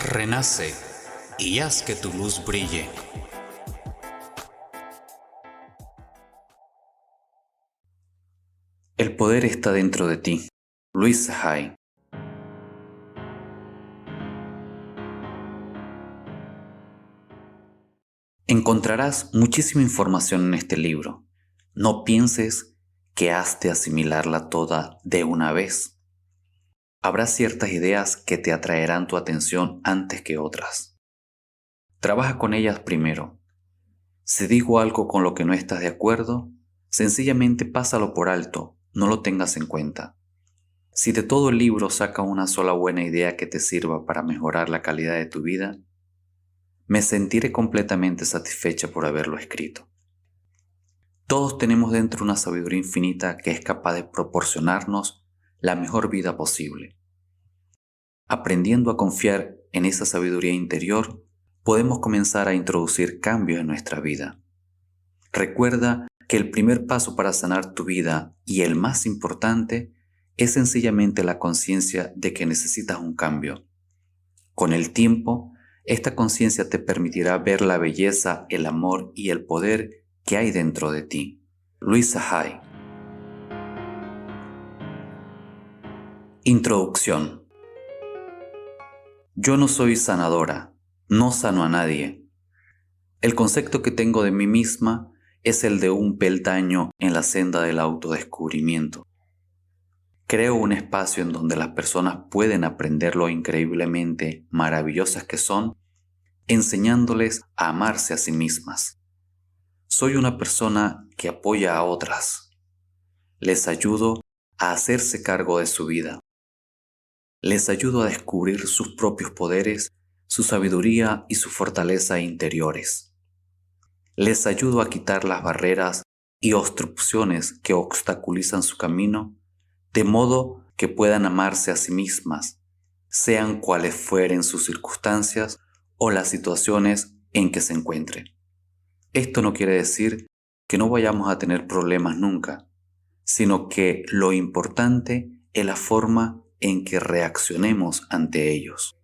Renace y haz que tu luz brille. El poder está dentro de ti. Louise Hay. Encontrarás muchísima información en este libro. No pienses que has de asimilarla toda de una vez. Habrá ciertas ideas que te atraerán tu atención antes que otras. Trabaja con ellas primero. Si digo algo con lo que no estás de acuerdo, sencillamente pásalo por alto, no lo tengas en cuenta. Si de todo el libro saca una sola buena idea que te sirva para mejorar la calidad de tu vida, me sentiré completamente satisfecha por haberlo escrito. Todos tenemos dentro una sabiduría infinita que es capaz de proporcionarnos la mejor vida posible. Aprendiendo a confiar en esa sabiduría interior, podemos comenzar a introducir cambios en nuestra vida. Recuerda que el primer paso para sanar tu vida y el más importante es sencillamente la conciencia de que necesitas un cambio. Con el tiempo, esta conciencia te permitirá ver la belleza, el amor y el poder que hay dentro de ti. Louise Hay. Introducción. Yo no soy sanadora, no sano a nadie. El concepto que tengo de mí misma es el de un peldaño en la senda del autodescubrimiento. Creo un espacio en donde las personas pueden aprender lo increíblemente maravillosas que son, enseñándoles a amarse a sí mismas. Soy una persona que apoya a otras. Les ayudo a hacerse cargo de su vida. Les ayudo a descubrir sus propios poderes, su sabiduría y su fortaleza interiores. Les ayudo a quitar las barreras y obstrucciones que obstaculizan su camino, de modo que puedan amarse a sí mismas, sean cuales fueren sus circunstancias o las situaciones en que se encuentren. Esto no quiere decir que no vayamos a tener problemas nunca, sino que lo importante es la forma en que reaccionemos ante ellos.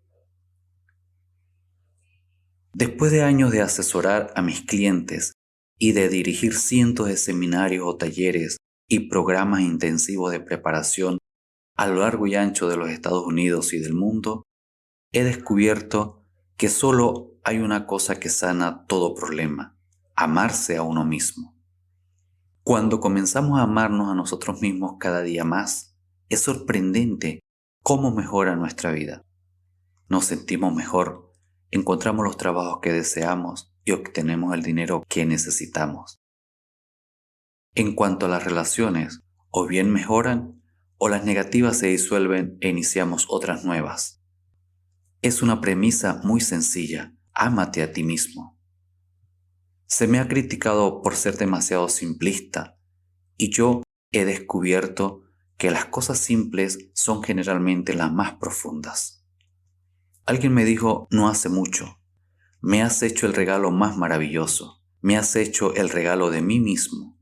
Después de años de asesorar a mis clientes y de dirigir cientos de seminarios o talleres y programas intensivos de preparación a lo largo y ancho de los Estados Unidos y del mundo, he descubierto que solo hay una cosa que sana todo problema: amarse a uno mismo. Cuando comenzamos a amarnos a nosotros mismos cada día más, es sorprendente cómo mejora nuestra vida. Nos sentimos mejor, encontramos los trabajos que deseamos y obtenemos el dinero que necesitamos. En cuanto a las relaciones, o bien mejoran, o las negativas se disuelven e iniciamos otras nuevas. Es una premisa muy sencilla: ámate a ti mismo. Se me ha criticado por ser demasiado simplista, y yo he descubierto que las cosas simples son generalmente las más profundas. Alguien me dijo no hace mucho: me has hecho el regalo más maravilloso, me has hecho el regalo de mí mismo.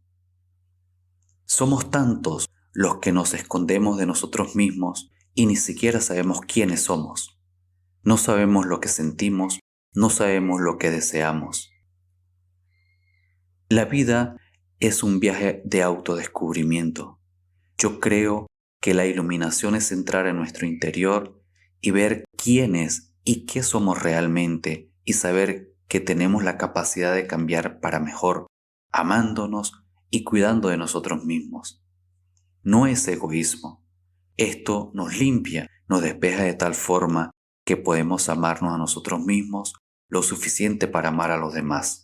Somos tantos los que nos escondemos de nosotros mismos y ni siquiera sabemos quiénes somos. No sabemos lo que sentimos, no sabemos lo que deseamos. La vida es un viaje de autodescubrimiento. Yo creo que la iluminación es entrar en nuestro interior y ver quiénes y qué somos realmente, y saber que tenemos la capacidad de cambiar para mejor, amándonos y cuidando de nosotros mismos. No es egoísmo. Esto nos limpia, nos despeja de tal forma que podemos amarnos a nosotros mismos lo suficiente para amar a los demás.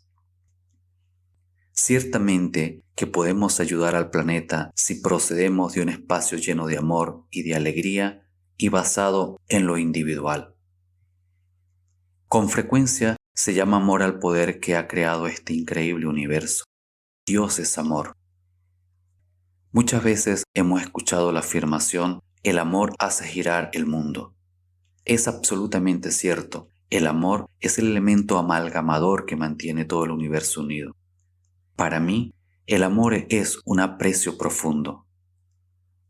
Ciertamente que podemos ayudar al planeta si procedemos de un espacio lleno de amor y de alegría y basado en lo individual. Con frecuencia se llama amor al poder que ha creado este increíble universo. Dios es amor. Muchas veces hemos escuchado la afirmación: el amor hace girar el mundo. Es absolutamente cierto. El amor es el elemento amalgamador que mantiene todo el universo unido. Para mí, el amor es un aprecio profundo.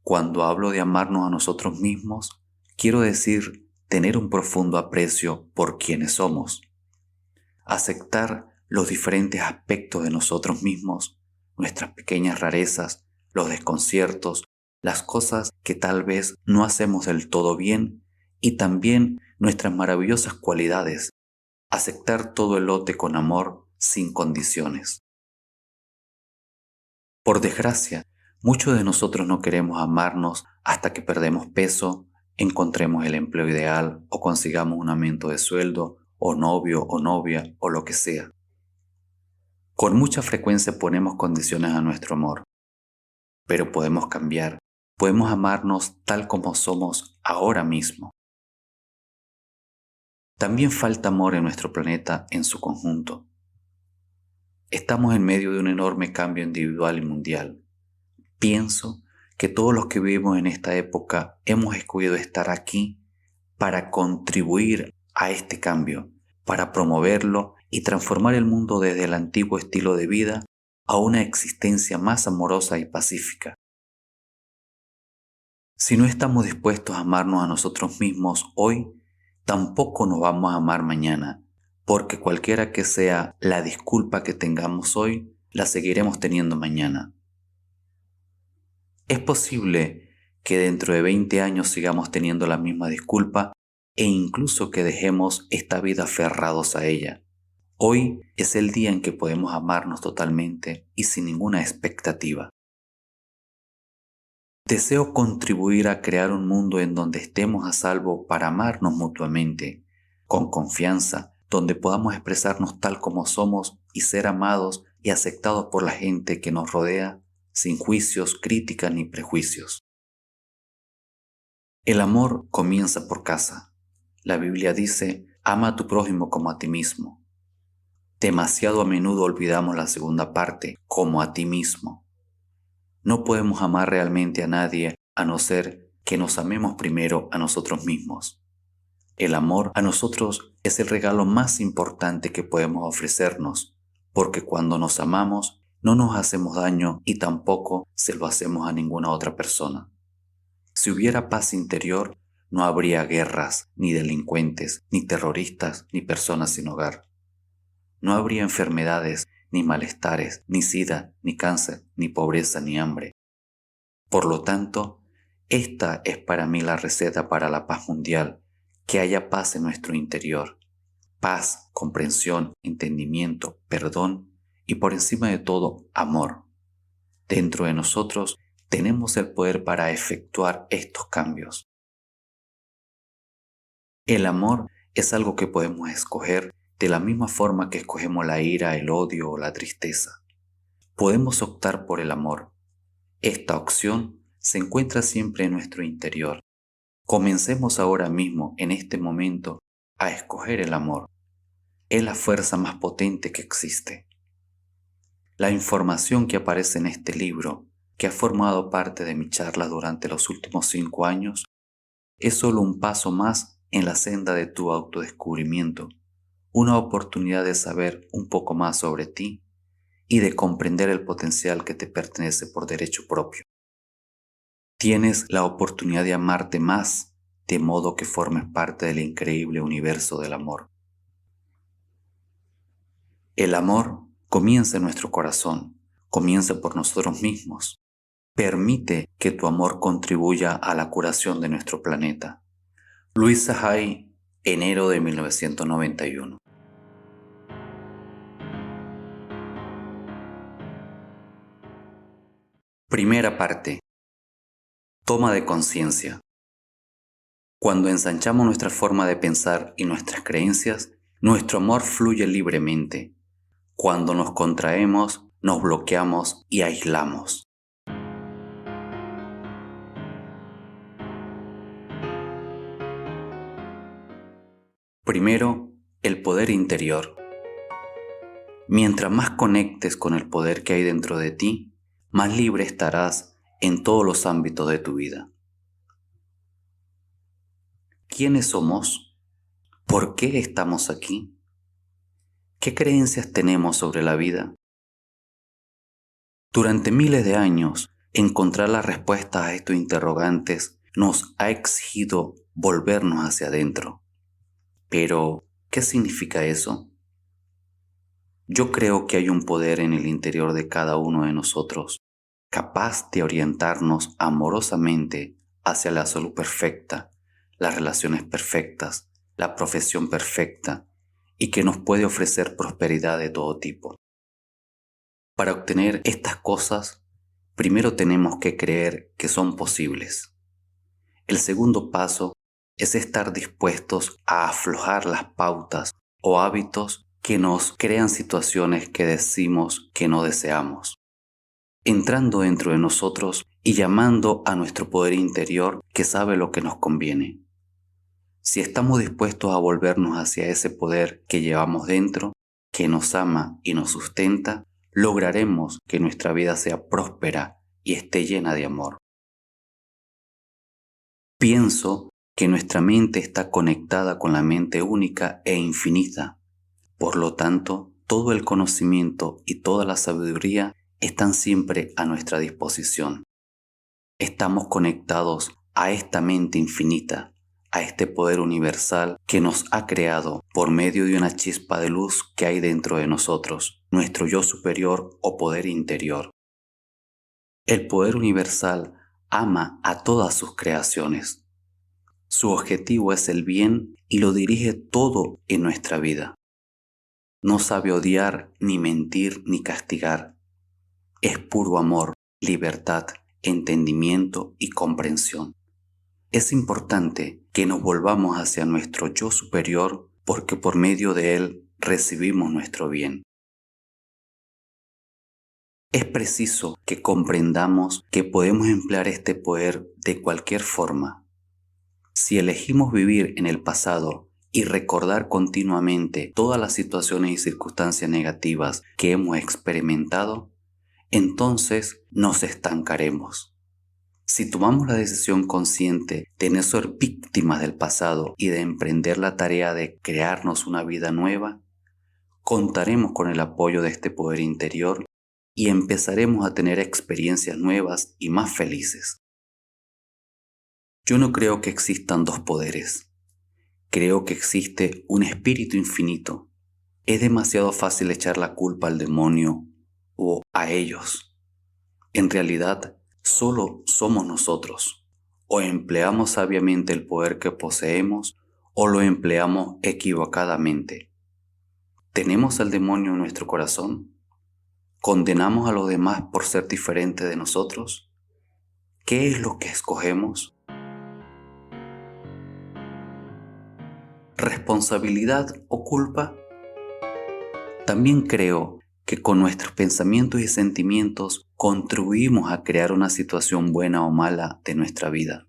Cuando hablo de amarnos a nosotros mismos, quiero decir tener un profundo aprecio por quienes somos, aceptar los diferentes aspectos de nosotros mismos, nuestras pequeñas rarezas, los desconciertos, las cosas que tal vez no hacemos del todo bien y también nuestras maravillosas cualidades, aceptar todo el lote con amor sin condiciones. Por desgracia, muchos de nosotros no queremos amarnos hasta que perdemos peso, encontremos el empleo ideal o consigamos un aumento de sueldo o novio o novia o lo que sea. Con mucha frecuencia ponemos condiciones a nuestro amor, pero podemos cambiar, podemos amarnos tal como somos ahora mismo. También falta amor en nuestro planeta en su conjunto. Estamos en medio de un enorme cambio individual y mundial. Pienso que todos los que vivimos en esta época hemos escogido estar aquí para contribuir a este cambio, para promoverlo y transformar el mundo desde el antiguo estilo de vida a una existencia más amorosa y pacífica. Si no estamos dispuestos a amarnos a nosotros mismos hoy, tampoco nos vamos a amar mañana, porque cualquiera que sea la disculpa que tengamos hoy, la seguiremos teniendo mañana. Es posible que dentro de 20 años sigamos teniendo la misma disculpa e incluso que dejemos esta vida aferrados a ella. Hoy es el día en que podemos amarnos totalmente y sin ninguna expectativa. Deseo contribuir a crear un mundo en donde estemos a salvo para amarnos mutuamente, con confianza, donde podamos expresarnos tal como somos y ser amados y aceptados por la gente que nos rodea, sin juicios, críticas ni prejuicios. El amor comienza por casa. La Biblia dice, ama a tu prójimo como a ti mismo. Demasiado a menudo olvidamos la segunda parte, como a ti mismo. No podemos amar realmente a nadie a no ser que nos amemos primero a nosotros mismos. El amor a nosotros es el regalo más importante que podemos ofrecernos, porque cuando nos amamos no nos hacemos daño y tampoco se lo hacemos a ninguna otra persona. Si hubiera paz interior, no habría guerras, ni delincuentes, ni terroristas, ni personas sin hogar. No habría enfermedades, ni malestares, ni sida, ni cáncer, ni pobreza, ni hambre. Por lo tanto, esta es para mí la receta para la paz mundial, que haya paz en nuestro interior. Paz, comprensión, entendimiento, perdón y por encima de todo, amor. Dentro de nosotros tenemos el poder para efectuar estos cambios. El amor es algo que podemos escoger de la misma forma que escogemos la ira, el odio o la tristeza. Podemos optar por el amor. Esta opción se encuentra siempre en nuestro interior. Comencemos ahora mismo, en este momento, a escoger el amor. Es la fuerza más potente que existe. La información que aparece en este libro, que ha formado parte de mi charla durante los últimos 5 años, es solo un paso más en la senda de tu autodescubrimiento, una oportunidad de saber un poco más sobre ti y de comprender el potencial que te pertenece por derecho propio. Tienes la oportunidad de amarte más, de modo que formes parte del increíble universo del amor. El amor comienza en nuestro corazón, comienza por nosotros mismos. Permite que tu amor contribuya a la curación de nuestro planeta. Luisa Hay, enero de 1991. Primera parte. Toma de conciencia. Cuando ensanchamos nuestra forma de pensar y nuestras creencias, nuestro amor fluye libremente. Cuando nos contraemos, nos bloqueamos y aislamos. Primero, el poder interior. Mientras más conectes con el poder que hay dentro de ti, más libre estarás en todos los ámbitos de tu vida. ¿Quiénes somos? ¿Por qué estamos aquí? ¿Qué creencias tenemos sobre la vida? Durante miles de años, encontrar las respuestas a estos interrogantes nos ha exigido volvernos hacia adentro. Pero, ¿qué significa eso? Yo creo que hay un poder en el interior de cada uno de nosotros, capaz de orientarnos amorosamente hacia la salud perfecta, las relaciones perfectas, la profesión perfecta y que nos puede ofrecer prosperidad de todo tipo. Para obtener estas cosas, primero tenemos que creer que son posibles. El segundo paso es estar dispuestos a aflojar las pautas o hábitos que nos crean situaciones que decimos que no deseamos, entrando dentro de nosotros y llamando a nuestro poder interior que sabe lo que nos conviene. Si estamos dispuestos a volvernos hacia ese poder que llevamos dentro, que nos ama y nos sustenta, lograremos que nuestra vida sea próspera y esté llena de amor. Pienso que nuestra mente está conectada con la mente única e infinita. Por lo tanto, todo el conocimiento y toda la sabiduría están siempre a nuestra disposición. Estamos conectados a esta mente infinita, a este poder universal que nos ha creado por medio de una chispa de luz que hay dentro de nosotros, nuestro yo superior o poder interior. El poder universal ama a todas sus creaciones. Su objetivo es el bien y lo dirige todo en nuestra vida. No sabe odiar, ni mentir, ni castigar. Es puro amor, libertad, entendimiento y comprensión. Es importante que nos volvamos hacia nuestro yo superior porque por medio de él recibimos nuestro bien. Es preciso que comprendamos que podemos emplear este poder de cualquier forma. Si elegimos vivir en el pasado y recordar continuamente todas las situaciones y circunstancias negativas que hemos experimentado, entonces nos estancaremos. Si tomamos la decisión consciente de no ser víctimas del pasado y de emprender la tarea de crearnos una vida nueva, contaremos con el apoyo de este poder interior y empezaremos a tener experiencias nuevas y más felices. Yo no creo que existan dos poderes. Creo que existe un espíritu infinito. Es demasiado fácil echar la culpa al demonio o a ellos. En realidad, solo somos nosotros. O empleamos sabiamente el poder que poseemos o lo empleamos equivocadamente. ¿Tenemos al demonio en nuestro corazón? ¿Condenamos a los demás por ser diferentes de nosotros? ¿Qué es lo que escogemos? ¿Responsabilidad o culpa? También creo que con nuestros pensamientos y sentimientos contribuimos a crear una situación buena o mala de nuestra vida.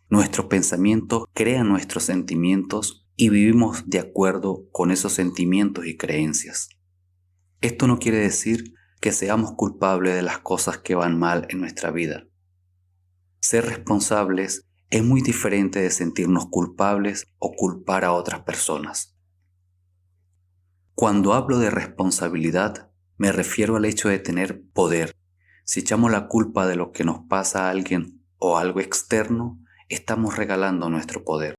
Nuestros pensamientos crean nuestros sentimientos y vivimos de acuerdo con esos sentimientos y creencias. Esto no quiere decir que seamos culpables de las cosas que van mal en nuestra vida. Ser responsables es muy diferente de sentirnos culpables o culpar a otras personas. Cuando hablo de responsabilidad, me refiero al hecho de tener poder. Si echamos la culpa de lo que nos pasa a alguien o algo externo, estamos regalando nuestro poder.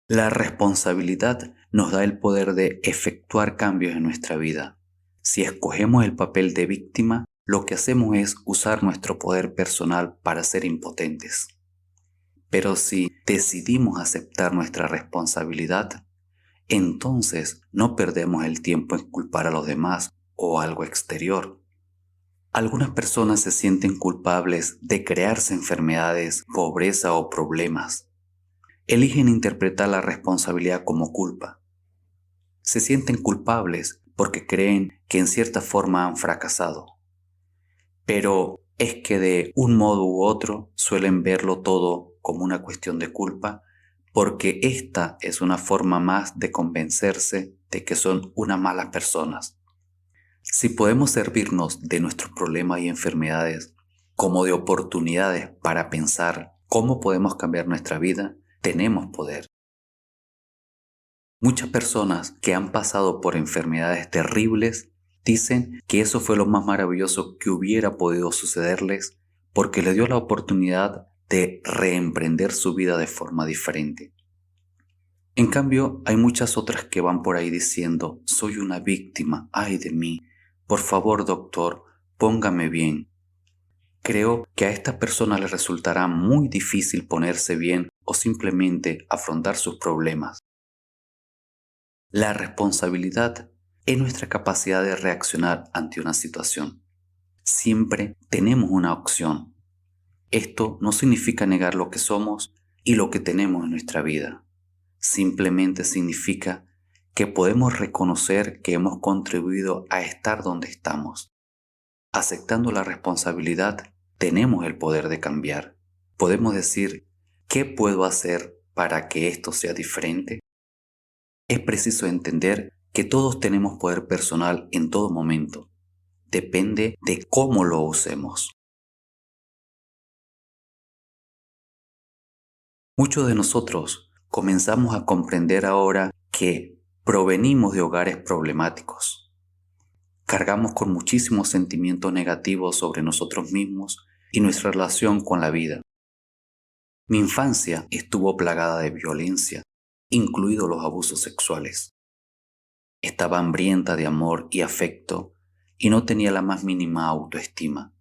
La responsabilidad nos da el poder de efectuar cambios en nuestra vida. Si escogemos el papel de víctima, lo que hacemos es usar nuestro poder personal para ser impotentes. Pero si decidimos aceptar nuestra responsabilidad, entonces no perdemos el tiempo en culpar a los demás o algo exterior. Algunas personas se sienten culpables de crearse enfermedades, pobreza o problemas. Eligen interpretar la responsabilidad como culpa. Se sienten culpables porque creen que en cierta forma han fracasado. Pero es que de un modo u otro suelen verlo todo como una cuestión de culpa, porque esta es una forma más de convencerse de que son unas malas personas. Si podemos servirnos de nuestros problemas y enfermedades como de oportunidades para pensar cómo podemos cambiar nuestra vida, tenemos poder. Muchas personas que han pasado por enfermedades terribles dicen que eso fue lo más maravilloso que hubiera podido sucederles porque les dio la oportunidad de reemprender su vida de forma diferente. En cambio, hay muchas otras que van por ahí diciendo, soy una víctima, ay de mí, por favor doctor, póngame bien. Creo que a estas personas les resultará muy difícil ponerse bien o simplemente afrontar sus problemas. La responsabilidad es nuestra capacidad de reaccionar ante una situación. Siempre tenemos una opción. Esto no significa negar lo que somos y lo que tenemos en nuestra vida. Simplemente significa que podemos reconocer que hemos contribuido a estar donde estamos. Aceptando la responsabilidad, tenemos el poder de cambiar. Podemos decir, ¿qué puedo hacer para que esto sea diferente? Es preciso entender que todos tenemos poder personal en todo momento. Depende de cómo lo usemos. Muchos de nosotros comenzamos a comprender ahora que provenimos de hogares problemáticos. Cargamos con muchísimos sentimientos negativos sobre nosotros mismos y nuestra relación con la vida. Mi infancia estuvo plagada de violencia, incluidos los abusos sexuales. Estaba hambrienta de amor y afecto y no tenía la más mínima autoestima.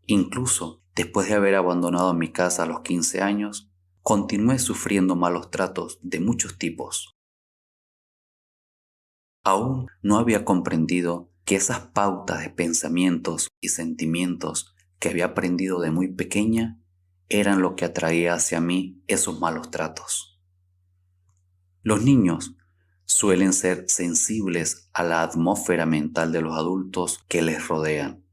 Incluso después de haber abandonado mi casa a los 15 años, continué sufriendo malos tratos de muchos tipos. Aún no había comprendido que esas pautas de pensamientos y sentimientos que había aprendido de muy pequeña eran lo que atraía hacia mí esos malos tratos. Los niños suelen ser sensibles a la atmósfera mental de los adultos que les rodean,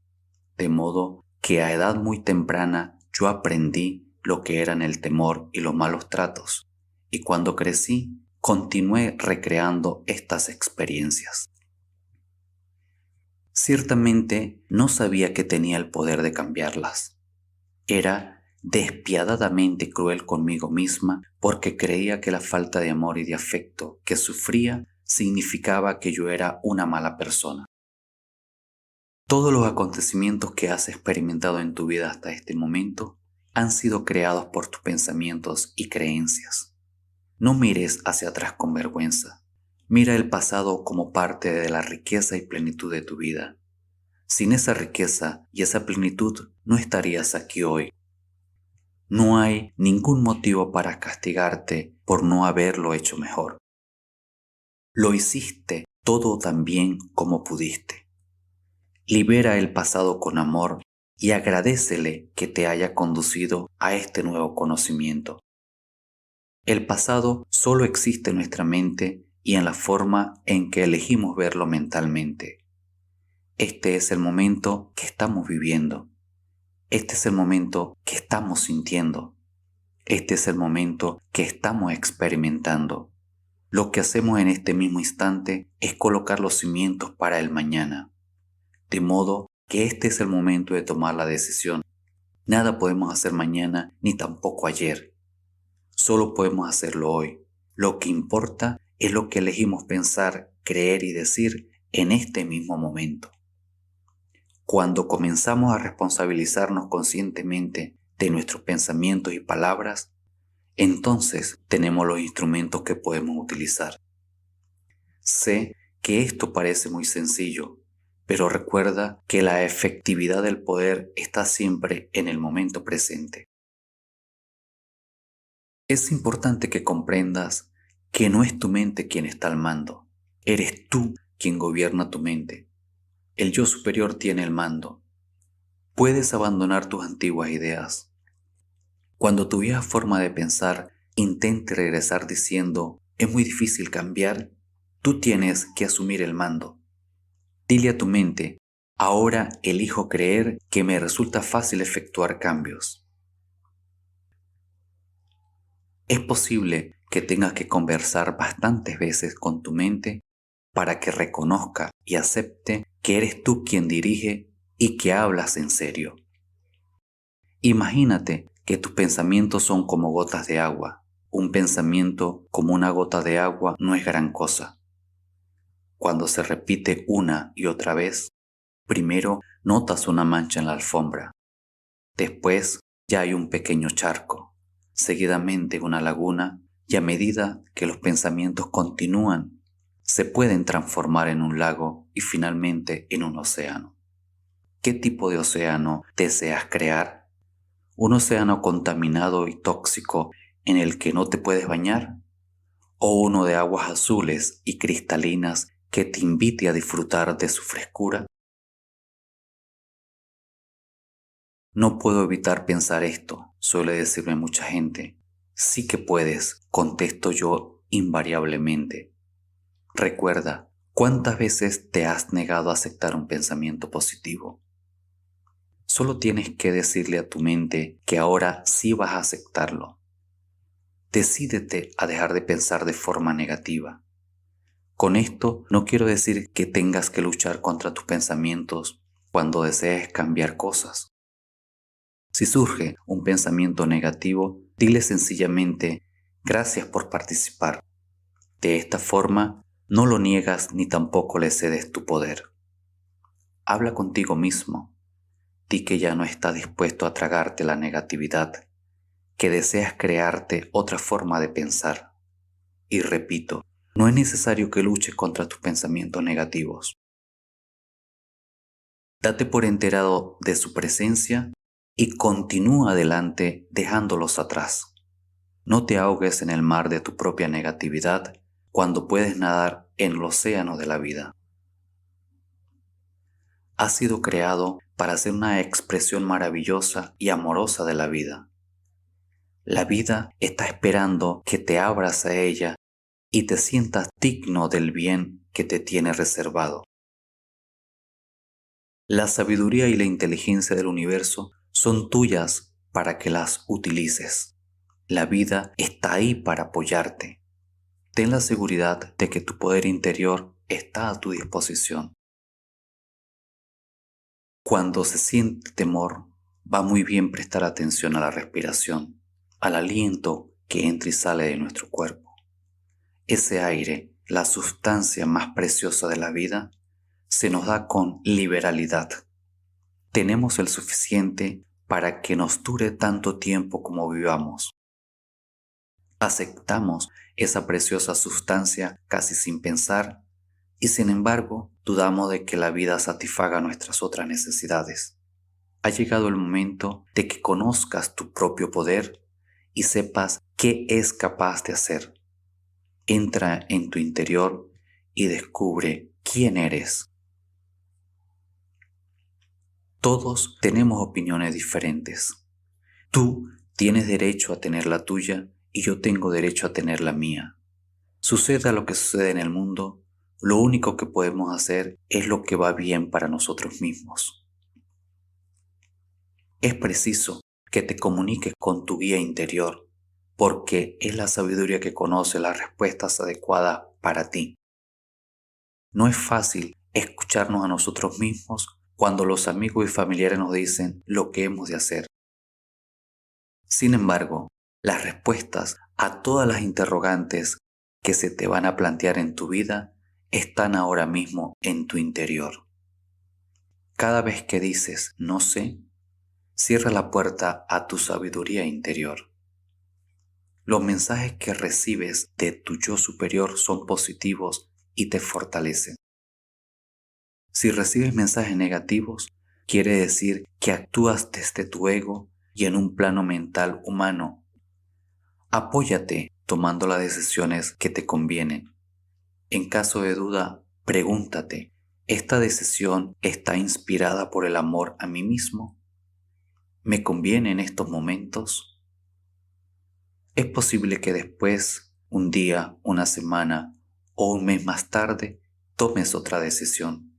de modo que a edad muy temprana yo aprendí lo que eran el temor y los malos tratos, y cuando crecí continué recreando estas experiencias. Ciertamente no sabía que tenía el poder de cambiarlas. Era despiadadamente cruel conmigo misma porque creía que la falta de amor y de afecto que sufría significaba que yo era una mala persona. Todos los acontecimientos que has experimentado en tu vida hasta este momento han sido creados por tus pensamientos y creencias. No mires hacia atrás con vergüenza. Mira el pasado como parte de la riqueza y plenitud de tu vida. Sin esa riqueza y esa plenitud no estarías aquí hoy. No hay ningún motivo para castigarte por no haberlo hecho mejor. Lo hiciste todo tan bien como pudiste. Libera el pasado con amor y agradécele que te haya conducido a este nuevo conocimiento. El pasado solo existe en nuestra mente y en la forma en que elegimos verlo mentalmente. Este es el momento que estamos viviendo. Este es el momento que estamos sintiendo. Este es el momento que estamos experimentando. Lo que hacemos en este mismo instante es colocar los cimientos para el mañana. De modo que este es el momento de tomar la decisión. Nada podemos hacer mañana ni tampoco ayer. Solo podemos hacerlo hoy. Lo que importa es lo que elegimos pensar, creer y decir en este mismo momento. Cuando comenzamos a responsabilizarnos conscientemente de nuestros pensamientos y palabras, entonces tenemos los instrumentos que podemos utilizar. Sé que esto parece muy sencillo, pero recuerda que la efectividad del poder está siempre en el momento presente. Es importante que comprendas que no es tu mente quien está al mando, eres tú quien gobierna tu mente. El yo superior tiene el mando. Puedes abandonar tus antiguas ideas. Cuando tu vieja forma de pensar intente regresar diciendo, es muy difícil cambiar, tú tienes que asumir el mando. Dile a tu mente, ahora elijo creer que me resulta fácil efectuar cambios. Es posible que tengas que conversar bastantes veces con tu mente para que reconozca y acepte que eres tú quien dirige y que hablas en serio. Imagínate que tus pensamientos son como gotas de agua. Un pensamiento como una gota de agua no es gran cosa. Cuando se repite una y otra vez, primero notas una mancha en la alfombra. Después ya hay un pequeño charco, seguidamente una laguna, y a medida que los pensamientos continúan, se pueden transformar en un lago y finalmente en un océano. ¿Qué tipo de océano deseas crear? ¿Un océano contaminado y tóxico en el que no te puedes bañar? ¿O uno de aguas azules y cristalinas que te invite a disfrutar de su frescura? No puedo evitar pensar esto, suele decirme mucha gente. Sí que puedes, contesto yo invariablemente. Recuerda, ¿cuántas veces te has negado a aceptar un pensamiento positivo? Solo tienes que decirle a tu mente que ahora sí vas a aceptarlo. Decídete a dejar de pensar de forma negativa. Con esto no quiero decir que tengas que luchar contra tus pensamientos cuando desees cambiar cosas. Si surge un pensamiento negativo, dile sencillamente gracias por participar. De esta forma, no lo niegas ni tampoco le cedes tu poder. Habla contigo mismo. Di que ya no estás dispuesto a tragarte la negatividad, que deseas crearte otra forma de pensar. Y repito, no es necesario que luches contra tus pensamientos negativos. Date por enterado de su presencia y continúa adelante dejándolos atrás. No te ahogues en el mar de tu propia negatividad cuando puedes nadar en el océano de la vida. Has sido creado para ser una expresión maravillosa y amorosa de la vida. La vida está esperando que te abras a ella y te sientas digno del bien que te tiene reservado. La sabiduría y la inteligencia del universo son tuyas para que las utilices. La vida está ahí para apoyarte. Ten la seguridad de que tu poder interior está a tu disposición. Cuando se siente temor, va muy bien prestar atención a la respiración, al aliento que entra y sale de nuestro cuerpo. Ese aire, la sustancia más preciosa de la vida, se nos da con liberalidad. Tenemos el suficiente para que nos dure tanto tiempo como vivamos. Aceptamos esa preciosa sustancia casi sin pensar y sin embargo dudamos de que la vida satisfaga nuestras otras necesidades. Ha llegado el momento de que conozcas tu propio poder y sepas qué es capaz de hacer. Entra en tu interior y descubre quién eres. Todos tenemos opiniones diferentes. Tú tienes derecho a tener la tuya y yo tengo derecho a tener la mía. Suceda lo que sucede en el mundo, lo único que podemos hacer es lo que va bien para nosotros mismos. Es preciso que te comuniques con tu guía interior, porque es la sabiduría que conoce las respuestas adecuadas para ti. No es fácil escucharnos a nosotros mismos cuando los amigos y familiares nos dicen lo que hemos de hacer. Sin embargo, las respuestas a todas las interrogantes que se te van a plantear en tu vida están ahora mismo en tu interior. Cada vez que dices no sé, cierra la puerta a tu sabiduría interior. Los mensajes que recibes de tu yo superior son positivos y te fortalecen. Si recibes mensajes negativos, quiere decir que actúas desde tu ego y en un plano mental humano. Apóyate tomando las decisiones que te convienen. En caso de duda, pregúntate, ¿esta decisión está inspirada por el amor a mí mismo? ¿Me conviene en estos momentos? Es posible que después, un día, una semana o un mes más tarde, tomes otra decisión.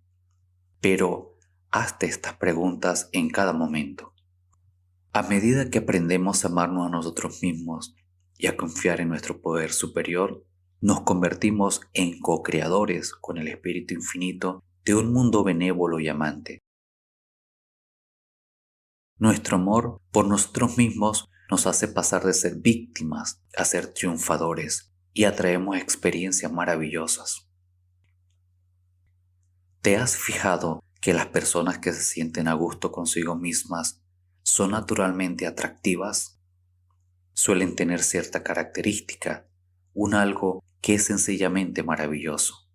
Pero hazte estas preguntas en cada momento. A medida que aprendemos a amarnos a nosotros mismos y a confiar en nuestro poder superior, nos convertimos en co-creadores con el Espíritu Infinito de un mundo benévolo y amante. Nuestro amor por nosotros mismos nos hace pasar de ser víctimas a ser triunfadores y atraemos experiencias maravillosas. ¿Te has fijado que las personas que se sienten a gusto consigo mismas son naturalmente atractivas, suelen tener cierta característica, un algo que es sencillamente maravilloso.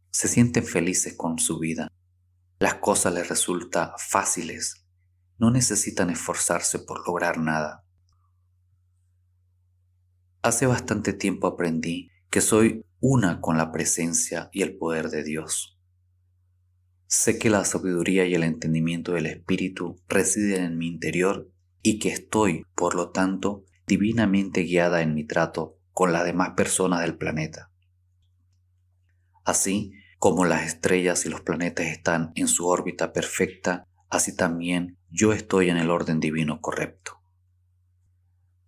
Se sienten felices con su vida, las cosas les resultan fáciles, no necesitan esforzarse por lograr nada. Hace bastante tiempo aprendí que soy una con la presencia y el poder de Dios. Sé que la sabiduría y el entendimiento del Espíritu residen en mi interior y que estoy, por lo tanto, divinamente guiada en mi trato con las demás personas del planeta. Así como las estrellas y los planetas están en su órbita perfecta, así también yo estoy en el orden divino correcto.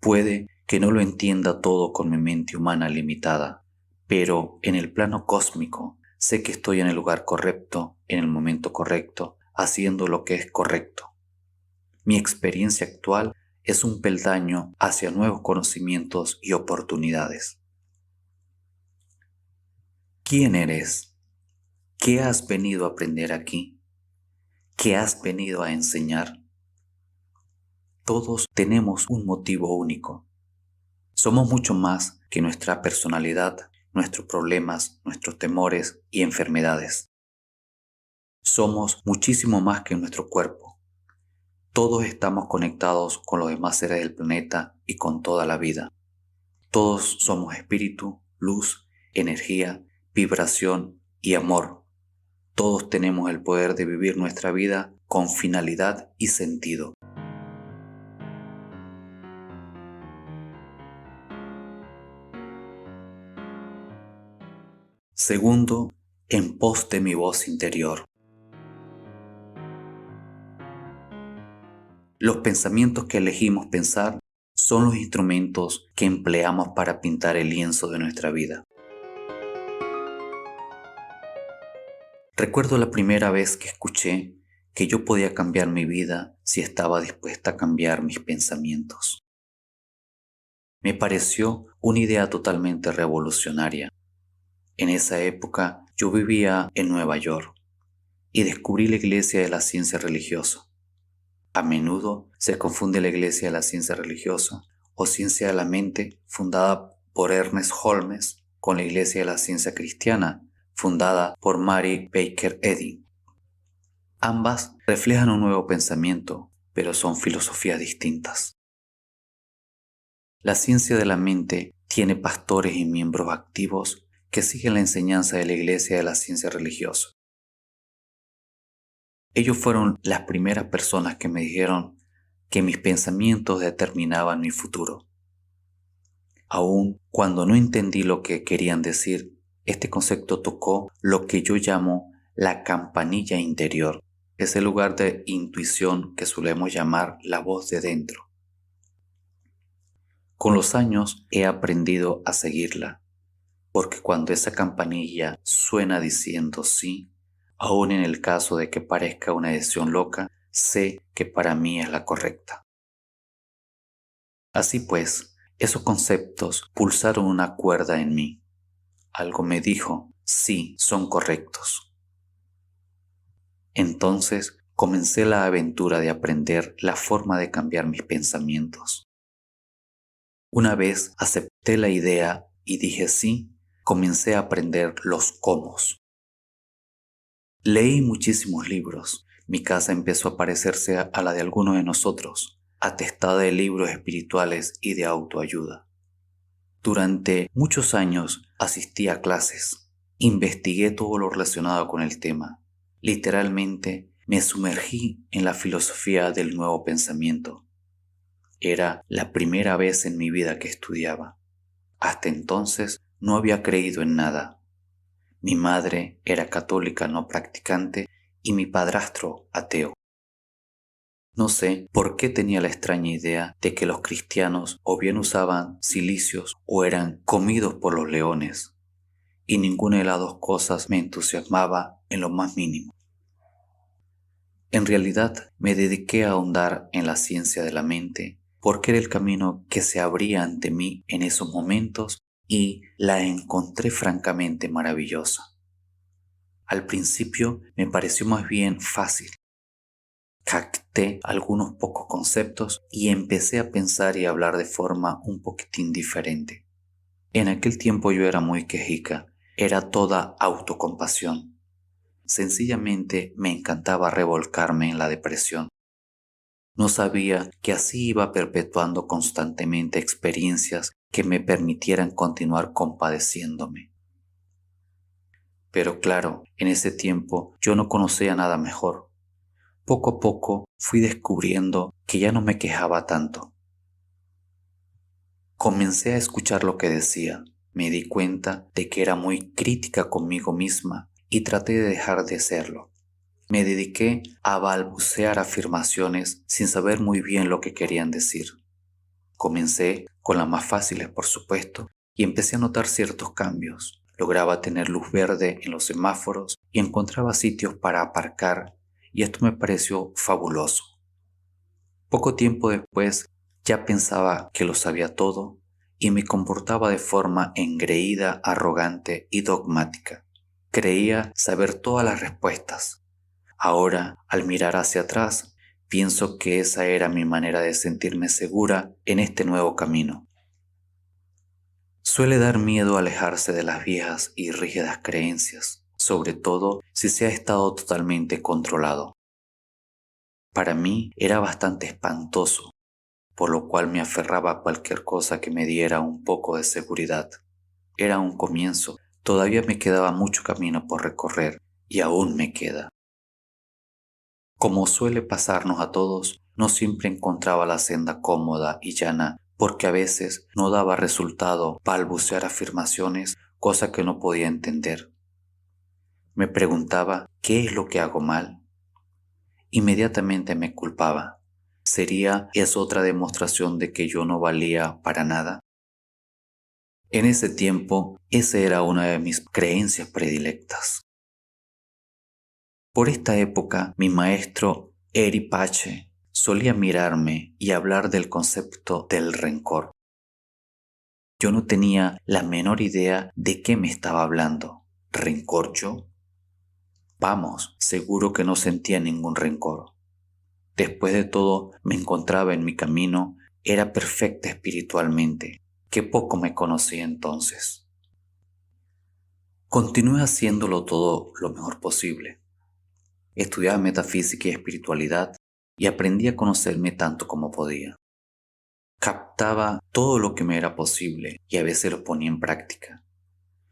Puede que no lo entienda todo con mi mente humana limitada, pero en el plano cósmico sé que estoy en el lugar correcto, en el momento correcto, haciendo lo que es correcto. Mi experiencia actual es un peldaño hacia nuevos conocimientos y oportunidades. ¿Quién eres? ¿Qué has venido a aprender aquí? ¿Qué has venido a enseñar? Todos tenemos un motivo único. Somos mucho más que nuestra personalidad, nuestros problemas, nuestros temores y enfermedades. Somos muchísimo más que nuestro cuerpo. Todos estamos conectados con los demás seres del planeta y con toda la vida. Todos somos espíritu, luz, energía, vibración y amor. Todos tenemos el poder de vivir nuestra vida con finalidad y sentido. Segundo, en pos de mi voz interior. Los pensamientos que elegimos pensar son los instrumentos que empleamos para pintar el lienzo de nuestra vida. Recuerdo la primera vez que escuché que yo podía cambiar mi vida si estaba dispuesta a cambiar mis pensamientos. Me pareció una idea totalmente revolucionaria. En esa época yo vivía en Nueva York y descubrí la iglesia de la ciencia religiosa. A menudo se confunde la iglesia de la ciencia religiosa o ciencia de la mente fundada por Ernest Holmes con la iglesia de la ciencia cristiana fundada por Mary Baker Eddy. Ambas reflejan un nuevo pensamiento, pero son filosofías distintas. La ciencia de la mente tiene pastores y miembros activos que siguen la enseñanza de la iglesia de la ciencia religiosa. Ellos fueron las primeras personas que me dijeron que mis pensamientos determinaban mi futuro. Aun cuando no entendí lo que querían decir, este concepto tocó lo que yo llamo la campanilla interior, ese lugar de intuición que solemos llamar la voz de dentro. Con los años he aprendido a seguirla, porque cuando esa campanilla suena diciendo sí, aun en el caso de que parezca una decisión loca, sé que para mí es la correcta. Así pues, esos conceptos pulsaron una cuerda en mí. Algo me dijo, sí, son correctos. Entonces comencé la aventura de aprender la forma de cambiar mis pensamientos. Una vez acepté la idea y dije sí, comencé a aprender los cómo. Leí muchísimos libros. Mi casa empezó a parecerse a la de algunos de nosotros, atestada de libros espirituales y de autoayuda. Durante muchos años asistí a clases, investigué todo lo relacionado con el tema. Literalmente me sumergí en la filosofía del nuevo pensamiento. Era la primera vez en mi vida que estudiaba. Hasta entonces no había creído en nada. Mi madre era católica no practicante y mi padrastro ateo. No sé por qué tenía la extraña idea de que los cristianos o bien usaban cilicios o eran comidos por los leones, y ninguna de las dos cosas me entusiasmaba en lo más mínimo. En realidad me dediqué a ahondar en la ciencia de la mente porque era el camino que se abría ante mí en esos momentos y la encontré francamente maravillosa. Al principio me pareció más bien fácil. capté algunos pocos conceptos y empecé a pensar y hablar de forma un poquitín diferente. En aquel tiempo yo era muy quejica, era toda autocompasión. Sencillamente me encantaba revolcarme en la depresión. No sabía que así iba perpetuando constantemente experiencias que me permitieran continuar compadeciéndome. Pero claro, en ese tiempo yo no conocía nada mejor. Poco a poco fui descubriendo que ya no me quejaba tanto. Comencé a escuchar lo que decía. Me di cuenta de que era muy crítica conmigo misma y traté de dejar de serlo. Me dediqué a balbucear afirmaciones sin saber muy bien lo que querían decir. Comencé con las más fáciles, por supuesto, y empecé a notar ciertos cambios. Lograba tener luz verde en los semáforos y encontraba sitios para aparcar, y esto me pareció fabuloso. Poco tiempo después ya pensaba que lo sabía todo y me comportaba de forma engreída, arrogante y dogmática. Creía saber todas las respuestas. Ahora, al mirar hacia atrás, pienso que esa era mi manera de sentirme segura en este nuevo camino. Suele dar miedo alejarse de las viejas y rígidas creencias, sobre todo si se ha estado totalmente controlado. Para mí era bastante espantoso, por lo cual me aferraba a cualquier cosa que me diera un poco de seguridad. Era un comienzo, todavía me quedaba mucho camino por recorrer y aún me queda. Como suele pasarnos a todos, no siempre encontraba la senda cómoda y llana porque a veces no daba resultado balbucear afirmaciones, cosa que no podía entender. Me preguntaba ¿qué es lo que hago mal? Inmediatamente me culpaba. ¿Sería eso otra demostración de que yo no valía para nada? En ese tiempo, esa era una de mis creencias predilectas. Por esta época, mi maestro Eri Pache solía mirarme y hablar del concepto del rencor. Yo no tenía la menor idea de qué me estaba hablando. ¿Rencor yo? Vamos, seguro que no sentía ningún rencor. Después de todo, me encontraba en mi camino, era perfecta espiritualmente. Qué poco me conocía entonces. Continué haciéndolo todo lo mejor posible. Estudiaba metafísica y espiritualidad y aprendí a conocerme tanto como podía. Captaba todo lo que me era posible y a veces lo ponía en práctica.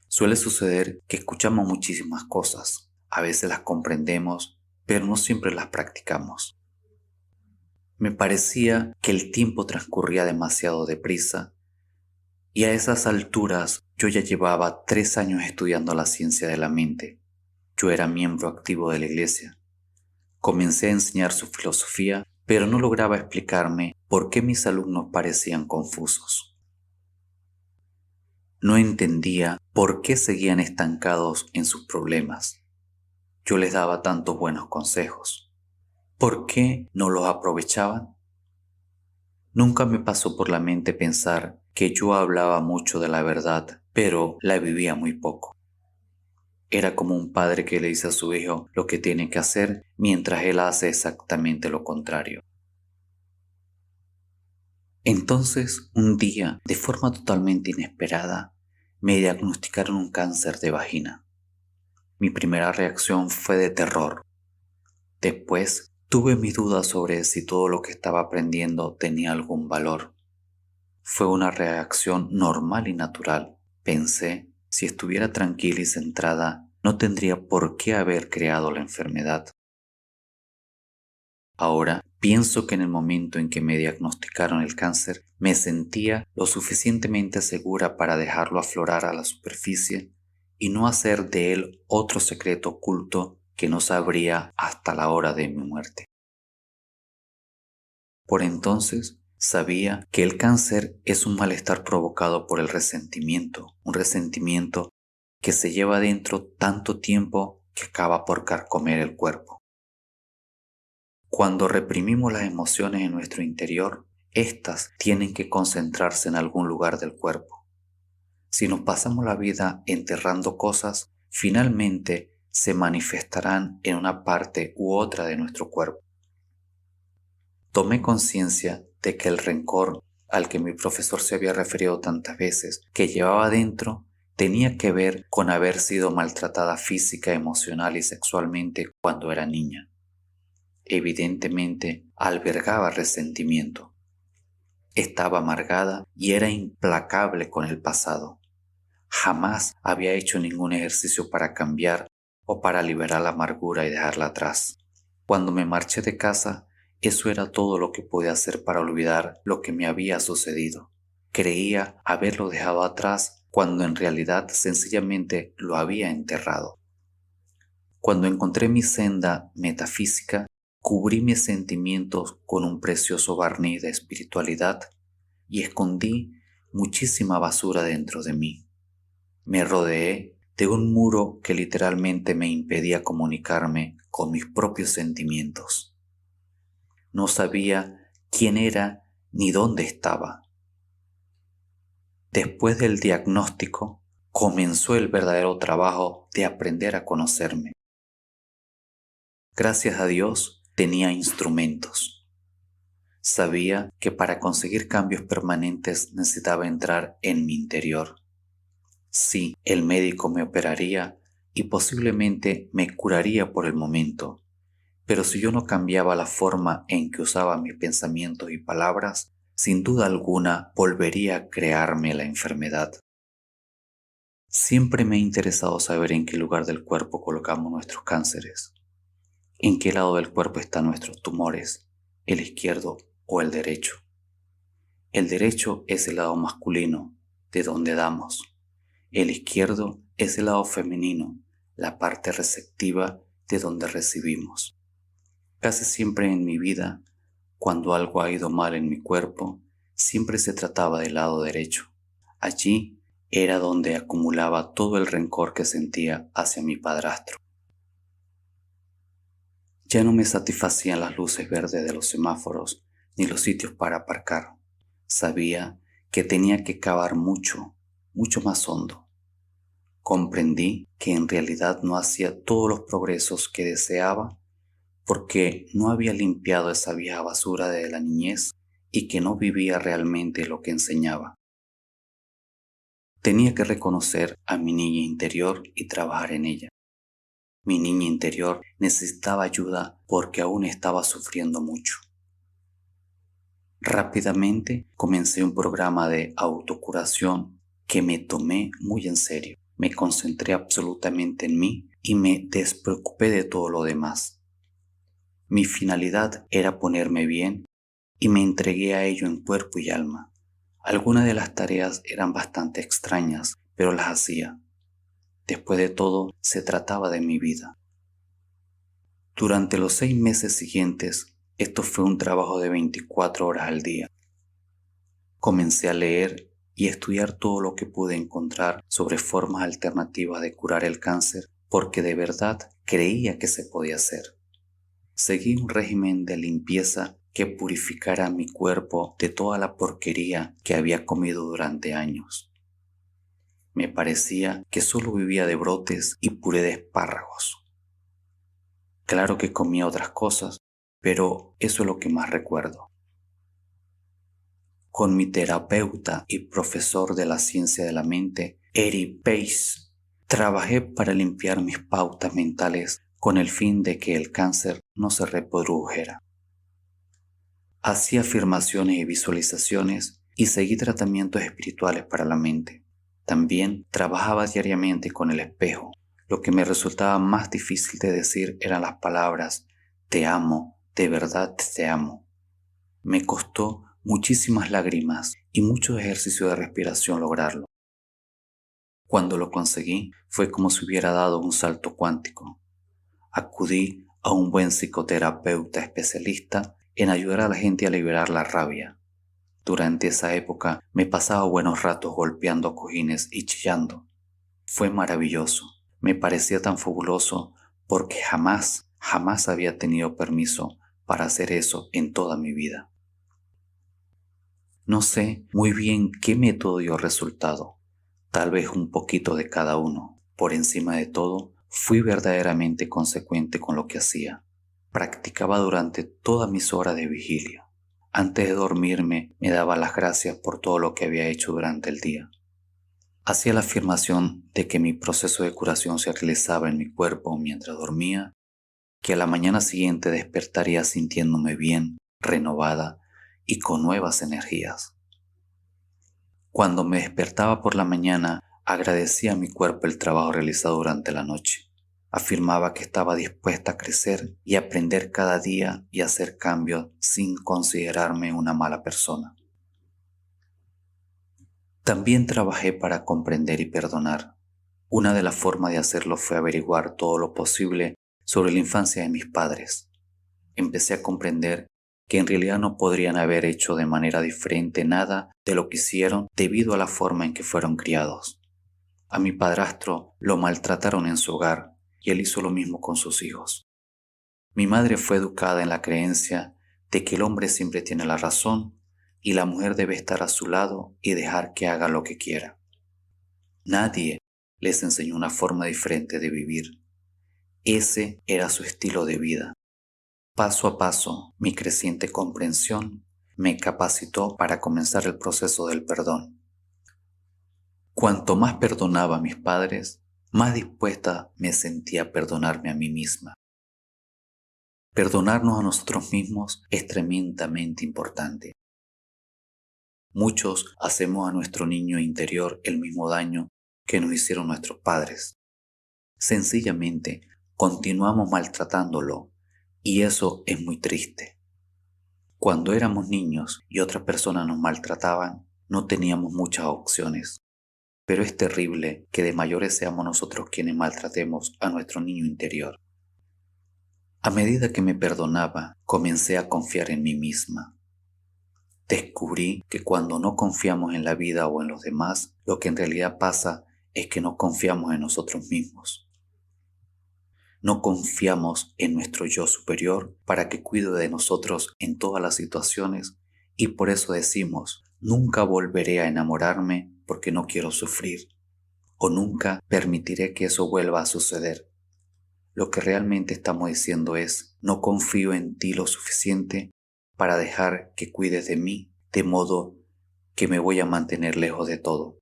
Suele suceder que escuchamos muchísimas cosas, a veces las comprendemos, pero no siempre las practicamos. Me parecía que el tiempo transcurría demasiado deprisa y a esas alturas yo ya llevaba 3 años estudiando la ciencia de la mente. Yo era miembro activo de la iglesia. Comencé a enseñar su filosofía, pero no lograba explicarme por qué mis alumnos parecían confusos. No entendía por qué seguían estancados en sus problemas. Yo les daba tantos buenos consejos. ¿Por qué no los aprovechaban? Nunca me pasó por la mente pensar que yo hablaba mucho de la verdad, pero la vivía muy poco. Era como un padre que le dice a su hijo lo que tiene que hacer mientras él hace exactamente lo contrario. Entonces, un día, de forma totalmente inesperada, me diagnosticaron un cáncer de vagina. Mi primera reacción fue de terror. Después, tuve mis dudas sobre si todo lo que estaba aprendiendo tenía algún valor. Fue una reacción normal y natural. Pensé, si estuviera tranquila y centrada, no tendría por qué haber creado la enfermedad. Ahora, pienso que en el momento en que me diagnosticaron el cáncer, me sentía lo suficientemente segura para dejarlo aflorar a la superficie y no hacer de él otro secreto oculto que no sabría hasta la hora de mi muerte. Por entonces, sabía que el cáncer es un malestar provocado por el resentimiento, un resentimiento que se lleva dentro tanto tiempo que acaba por carcomer el cuerpo. Cuando reprimimos las emociones en nuestro interior, éstas tienen que concentrarse en algún lugar del cuerpo. Si nos pasamos la vida enterrando cosas, finalmente se manifestarán en una parte u otra de nuestro cuerpo. Tomé conciencia de que el rencor al que mi profesor se había referido tantas veces, que llevaba dentro, tenía que ver con haber sido maltratada física, emocional y sexualmente cuando era niña. Evidentemente, albergaba resentimiento. Estaba amargada y era implacable con el pasado. Jamás había hecho ningún ejercicio para cambiar o para liberar la amargura y dejarla atrás. Cuando me marché de casa, eso era todo lo que podía hacer para olvidar lo que me había sucedido. Creía haberlo dejado atrás cuando en realidad sencillamente lo había enterrado. Cuando encontré mi senda metafísica, cubrí mis sentimientos con un precioso barniz de espiritualidad y escondí muchísima basura dentro de mí. Me rodeé de un muro que literalmente me impedía comunicarme con mis propios sentimientos. No sabía quién era ni dónde estaba. Después del diagnóstico, comenzó el verdadero trabajo de aprender a conocerme. Gracias a Dios, tenía instrumentos. Sabía que para conseguir cambios permanentes necesitaba entrar en mi interior. Sí, el médico me operaría y posiblemente me curaría por el momento, pero si yo no cambiaba la forma en que usaba mis pensamientos y palabras, sin duda alguna volvería a crearme la enfermedad. Siempre me ha interesado saber en qué lugar del cuerpo colocamos nuestros cánceres, en qué lado del cuerpo están nuestros tumores, el izquierdo o el derecho. El derecho es el lado masculino, de donde damos. El izquierdo es el lado femenino, la parte receptiva de donde recibimos. Casi siempre en mi vida, cuando algo ha ido mal en mi cuerpo, siempre se trataba del lado derecho. Allí era donde acumulaba todo el rencor que sentía hacia mi padrastro. Ya no me satisfacían las luces verdes de los semáforos ni los sitios para aparcar. Sabía que tenía que cavar mucho más hondo. Comprendí que en realidad no hacía todos los progresos que deseaba porque no había limpiado esa vieja basura de la niñez y que no vivía realmente lo que enseñaba. Tenía que reconocer a mi niña interior y trabajar en ella. Mi niña interior necesitaba ayuda porque aún estaba sufriendo mucho. Rápidamente comencé un programa de autocuración que me tomé muy en serio. Me concentré absolutamente en mí y me despreocupé de todo lo demás. Mi finalidad era ponerme bien y me entregué a ello en cuerpo y alma. Algunas de las tareas eran bastante extrañas, pero las hacía. Después de todo, se trataba de mi vida. Durante los 6 meses siguientes, esto fue un trabajo de 24 horas al día. Comencé a leer y estudiar todo lo que pude encontrar sobre formas alternativas de curar el cáncer porque de verdad creía que se podía hacer. Seguí un régimen de limpieza que purificara mi cuerpo de toda la porquería que había comido durante años. Me parecía que solo vivía de brotes y puré de espárragos. Claro que comía otras cosas, pero eso es lo que más recuerdo. Con mi terapeuta y profesor de la ciencia de la mente, Eric Pace, trabajé para limpiar mis pautas mentales con el fin de que el cáncer no se reprodujera. Hacía afirmaciones y visualizaciones y seguí tratamientos espirituales para la mente. También trabajaba diariamente con el espejo. Lo que me resultaba más difícil de decir eran las palabras «te amo, de verdad te amo». Me costó muchísimas lágrimas y mucho ejercicio de respiración lograrlo. Cuando lo conseguí, fue como si hubiera dado un salto cuántico. Acudí a un buen psicoterapeuta especialista en ayudar a la gente a liberar la rabia. Durante esa época me pasaba buenos ratos golpeando cojines y chillando. Fue maravilloso. Me parecía tan fabuloso porque jamás había tenido permiso para hacer eso en toda mi vida. No sé muy bien qué método dio resultado. Tal vez un poquito de cada uno. Por encima de todo, fui verdaderamente consecuente con lo que hacía. practicaba durante todas mis horas de vigilia. Antes de dormirme me daba las gracias por todo lo que había hecho durante el día. Hacía la afirmación de que mi proceso de curación se realizaba en mi cuerpo mientras dormía, que a la mañana siguiente despertaría sintiéndome bien, renovada y con nuevas energías. Cuando me despertaba por la mañana, agradecía a mi cuerpo el trabajo realizado durante la noche. Afirmaba que estaba dispuesta a crecer y aprender cada día y hacer cambios sin considerarme una mala persona. También trabajé para comprender y perdonar. Una de las formas de hacerlo fue averiguar todo lo posible sobre la infancia de mis padres. Empecé a comprender que en realidad no podrían haber hecho de manera diferente nada de lo que hicieron debido a la forma en que fueron criados. A mi padrastro lo maltrataron en su hogar y él hizo lo mismo con sus hijos. Mi madre fue educada en la creencia de que el hombre siempre tiene la razón y la mujer debe estar a su lado y dejar que haga lo que quiera. Nadie les enseñó una forma diferente de vivir. Ese era su estilo de vida. Paso a paso, mi creciente comprensión me capacitó para comenzar el proceso del perdón. Cuanto más perdonaba a mis padres, más dispuesta me sentía a perdonarme a mí misma. Perdonarnos a nosotros mismos es tremendamente importante. Muchos hacemos a nuestro niño interior el mismo daño que nos hicieron nuestros padres. Sencillamente, continuamos maltratándolo y eso es muy triste. Cuando éramos niños y otras personas nos maltrataban, no teníamos muchas opciones. Pero es terrible que de mayores seamos nosotros quienes maltratemos a nuestro niño interior. A medida que me perdonaba, comencé a confiar en mí misma. Descubrí que cuando no confiamos en la vida o en los demás, lo que en realidad pasa es que no confiamos en nosotros mismos. No confiamos en nuestro yo superior para que cuide de nosotros en todas las situaciones y por eso decimos, nunca volveré a enamorarme porque no quiero sufrir o nunca permitiré que eso vuelva a suceder. Lo que realmente estamos diciendo es, no confío en ti lo suficiente para dejar que cuides de mí, de modo que me voy a mantener lejos de todo.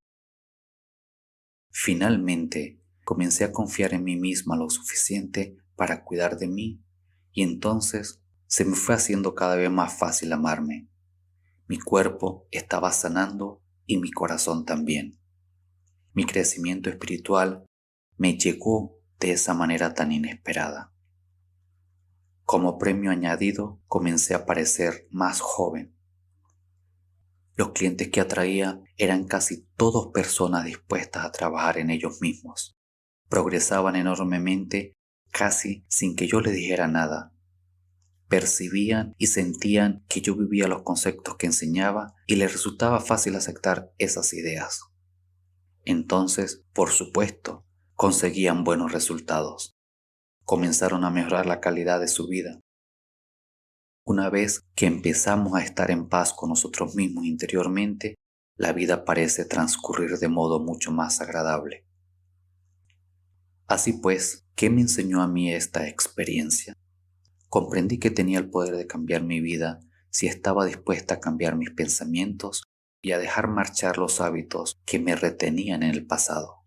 Finalmente, comencé a confiar en mí misma lo suficiente para cuidar de mí y entonces se me fue haciendo cada vez más fácil amarme. Mi cuerpo estaba sanando y mi corazón también. Mi crecimiento espiritual me llegó de esa manera tan inesperada. Como premio añadido, comencé a parecer más joven. Los clientes que atraía eran casi todos personas dispuestas a trabajar en ellos mismos. Progresaban enormemente casi sin que yo les dijera nada. Percibían y sentían que yo vivía los conceptos que enseñaba y les resultaba fácil aceptar esas ideas. Entonces, por supuesto, conseguían buenos resultados. Comenzaron a mejorar la calidad de su vida. Una vez que empezamos a estar en paz con nosotros mismos interiormente, la vida parece transcurrir de modo mucho más agradable. Así pues, ¿qué me enseñó a mí esta experiencia? Comprendí que tenía el poder de cambiar mi vida si estaba dispuesta a cambiar mis pensamientos y a dejar marchar los hábitos que me retenían en el pasado.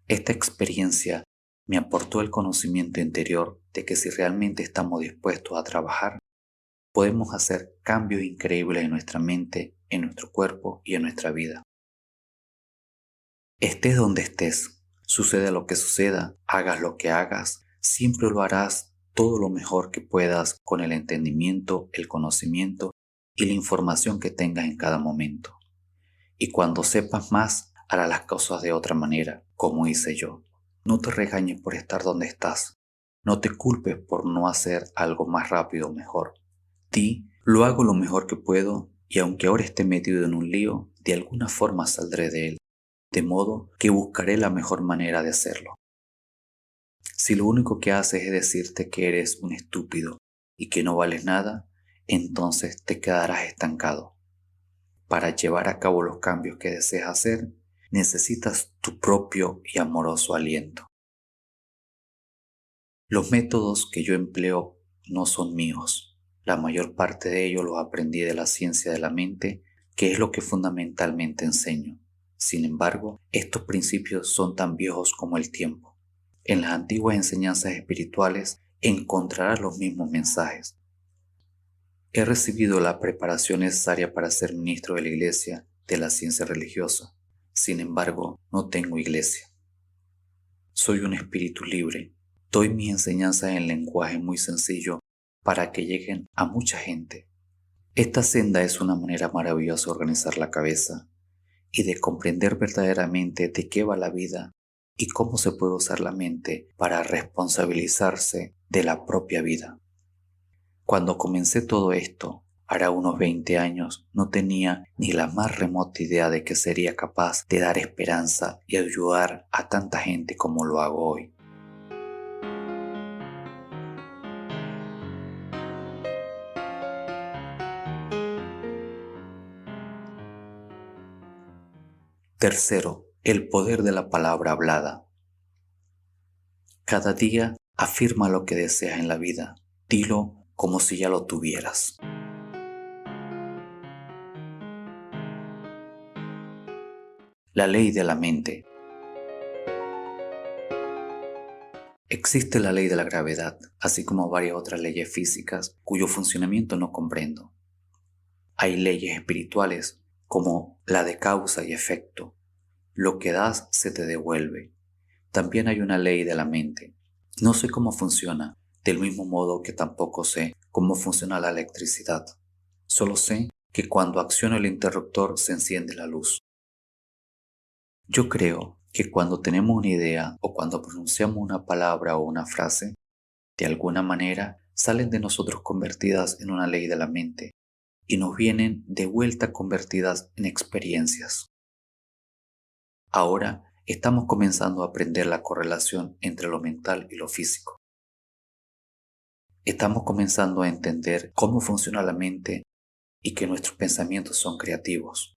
Esta experiencia me aportó el conocimiento interior de que si realmente estamos dispuestos a trabajar, podemos hacer cambios increíbles en nuestra mente, en nuestro cuerpo y en nuestra vida. Estés donde estés, suceda lo que suceda, hagas lo que hagas, siempre lo harás todo lo mejor que puedas con el entendimiento, el conocimiento y la información que tengas en cada momento. Y cuando sepas más, harás las cosas de otra manera, como hice yo. No te regañes por estar donde estás. No te culpes por no hacer algo más rápido o mejor. Di, lo hago lo mejor que puedo y aunque ahora esté metido en un lío, de alguna forma saldré de él, de modo que buscaré la mejor manera de hacerlo. Si lo único que haces es decirte que eres un estúpido y que no vales nada, entonces te quedarás estancado. Para llevar a cabo los cambios que deseas hacer, necesitas tu propio y amoroso aliento. Los métodos que yo empleo no son míos. La mayor parte de ellos los aprendí de la ciencia de la mente, que es lo que fundamentalmente enseño. Sin embargo, estos principios son tan viejos como el tiempo. En las antiguas enseñanzas espirituales encontrarás los mismos mensajes. He recibido la preparación necesaria para ser ministro de la Iglesia de la ciencia religiosa. Sin embargo, no tengo iglesia. Soy un espíritu libre. Doy mis enseñanzas en lenguaje muy sencillo para que lleguen a mucha gente. Esta senda es una manera maravillosa de organizar la cabeza y de comprender verdaderamente de qué va la vida y cómo se puede usar la mente para responsabilizarse de la propia vida. Cuando comencé todo esto, hará unos 20 años, no tenía ni la más remota idea de que sería capaz de dar esperanza y ayudar a tanta gente como lo hago hoy. Tercero, el poder de la palabra hablada. Cada día afirma lo que deseas en la vida. Dilo como si ya lo tuvieras. La ley de la mente. Existe la ley de la gravedad, así como varias otras leyes físicas cuyo funcionamiento no comprendo. Hay leyes espirituales como la de causa y efecto. Lo que das se te devuelve. También hay una ley de la mente. No sé cómo funciona, del mismo modo que tampoco sé cómo funciona la electricidad. Solo sé que cuando acciono el interruptor se enciende la luz. Yo creo que cuando tenemos una idea o cuando pronunciamos una palabra o una frase, de alguna manera salen de nosotros convertidas en una ley de la mente y nos vienen de vuelta convertidas en experiencias. Ahora estamos comenzando a aprender la correlación entre lo mental y lo físico. Estamos comenzando a entender cómo funciona la mente y que nuestros pensamientos son creativos.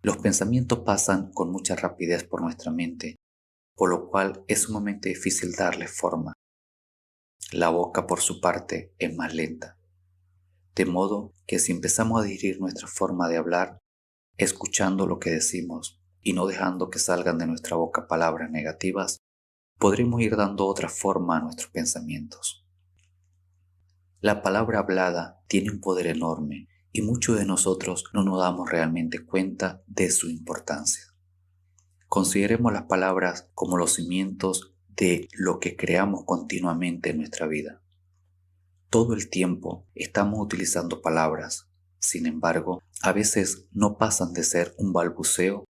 Los pensamientos pasan con mucha rapidez por nuestra mente, por lo cual es sumamente difícil darles forma. La boca, por su parte, es más lenta. De modo que si empezamos a dirigir nuestra forma de hablar, escuchando lo que decimos y no dejando que salgan de nuestra boca palabras negativas, podremos ir dando otra forma a nuestros pensamientos. La palabra hablada tiene un poder enorme y muchos de nosotros no nos damos realmente cuenta de su importancia. Consideremos las palabras como los cimientos de lo que creamos continuamente en nuestra vida. Todo el tiempo estamos utilizando palabras, sin embargo, a veces no pasan de ser un balbuceo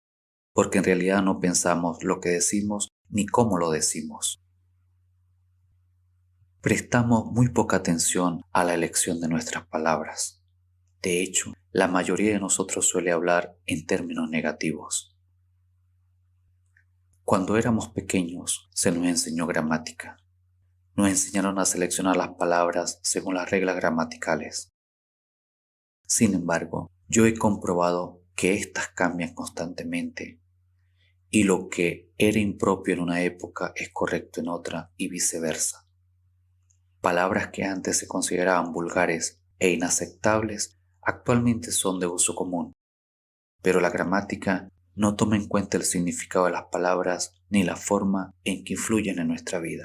porque en realidad no pensamos lo que decimos ni cómo lo decimos. Prestamos muy poca atención a la elección de nuestras palabras. De hecho, la mayoría de nosotros suele hablar en términos negativos. Cuando éramos pequeños, se nos enseñó gramática. Nos enseñaron a seleccionar las palabras según las reglas gramaticales. Sin embargo, yo he comprobado que éstas cambian constantemente y lo que era impropio en una época es correcto en otra y viceversa. Palabras que antes se consideraban vulgares e inaceptables actualmente son de uso común, pero la gramática no toma en cuenta el significado de las palabras ni la forma en que influyen en nuestra vida.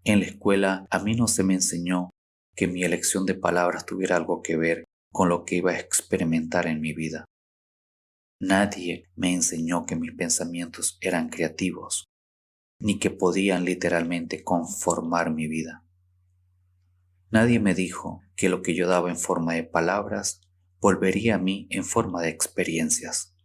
En la escuela a mí no se me enseñó que mi elección de palabras tuviera algo que ver con lo que iba a experimentar en mi vida. Nadie me enseñó que mis pensamientos eran creativos, ni que podían literalmente conformar mi vida. Nadie me dijo que lo que yo daba en forma de palabras volvería a mí en forma de experiencias.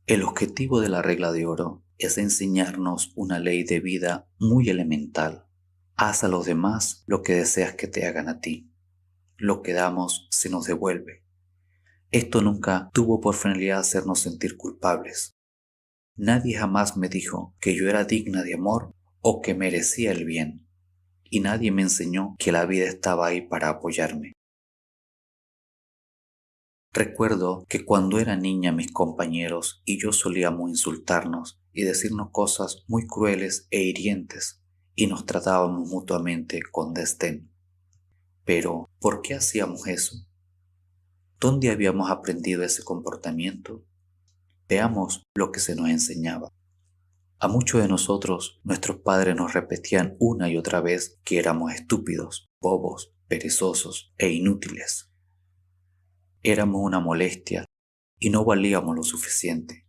El objetivo de la regla de oro es enseñarnos una ley de vida muy elemental. Haz a los demás lo que deseas que te hagan a ti. Lo que damos se nos devuelve. Esto nunca tuvo por finalidad hacernos sentir culpables. Nadie jamás me dijo que yo era digna de amor o que merecía el bien. Y nadie me enseñó que la vida estaba ahí para apoyarme. Recuerdo que cuando era niña mis compañeros y yo solíamos insultarnos y decirnos cosas muy crueles e hirientes, y nos tratábamos mutuamente con desdén. Pero, ¿por qué hacíamos eso? ¿Dónde habíamos aprendido ese comportamiento? Veamos lo que se nos enseñaba. A muchos de nosotros, nuestros padres nos repetían una y otra vez que éramos estúpidos, bobos, perezosos e inútiles. Éramos una molestia y no valíamos lo suficiente.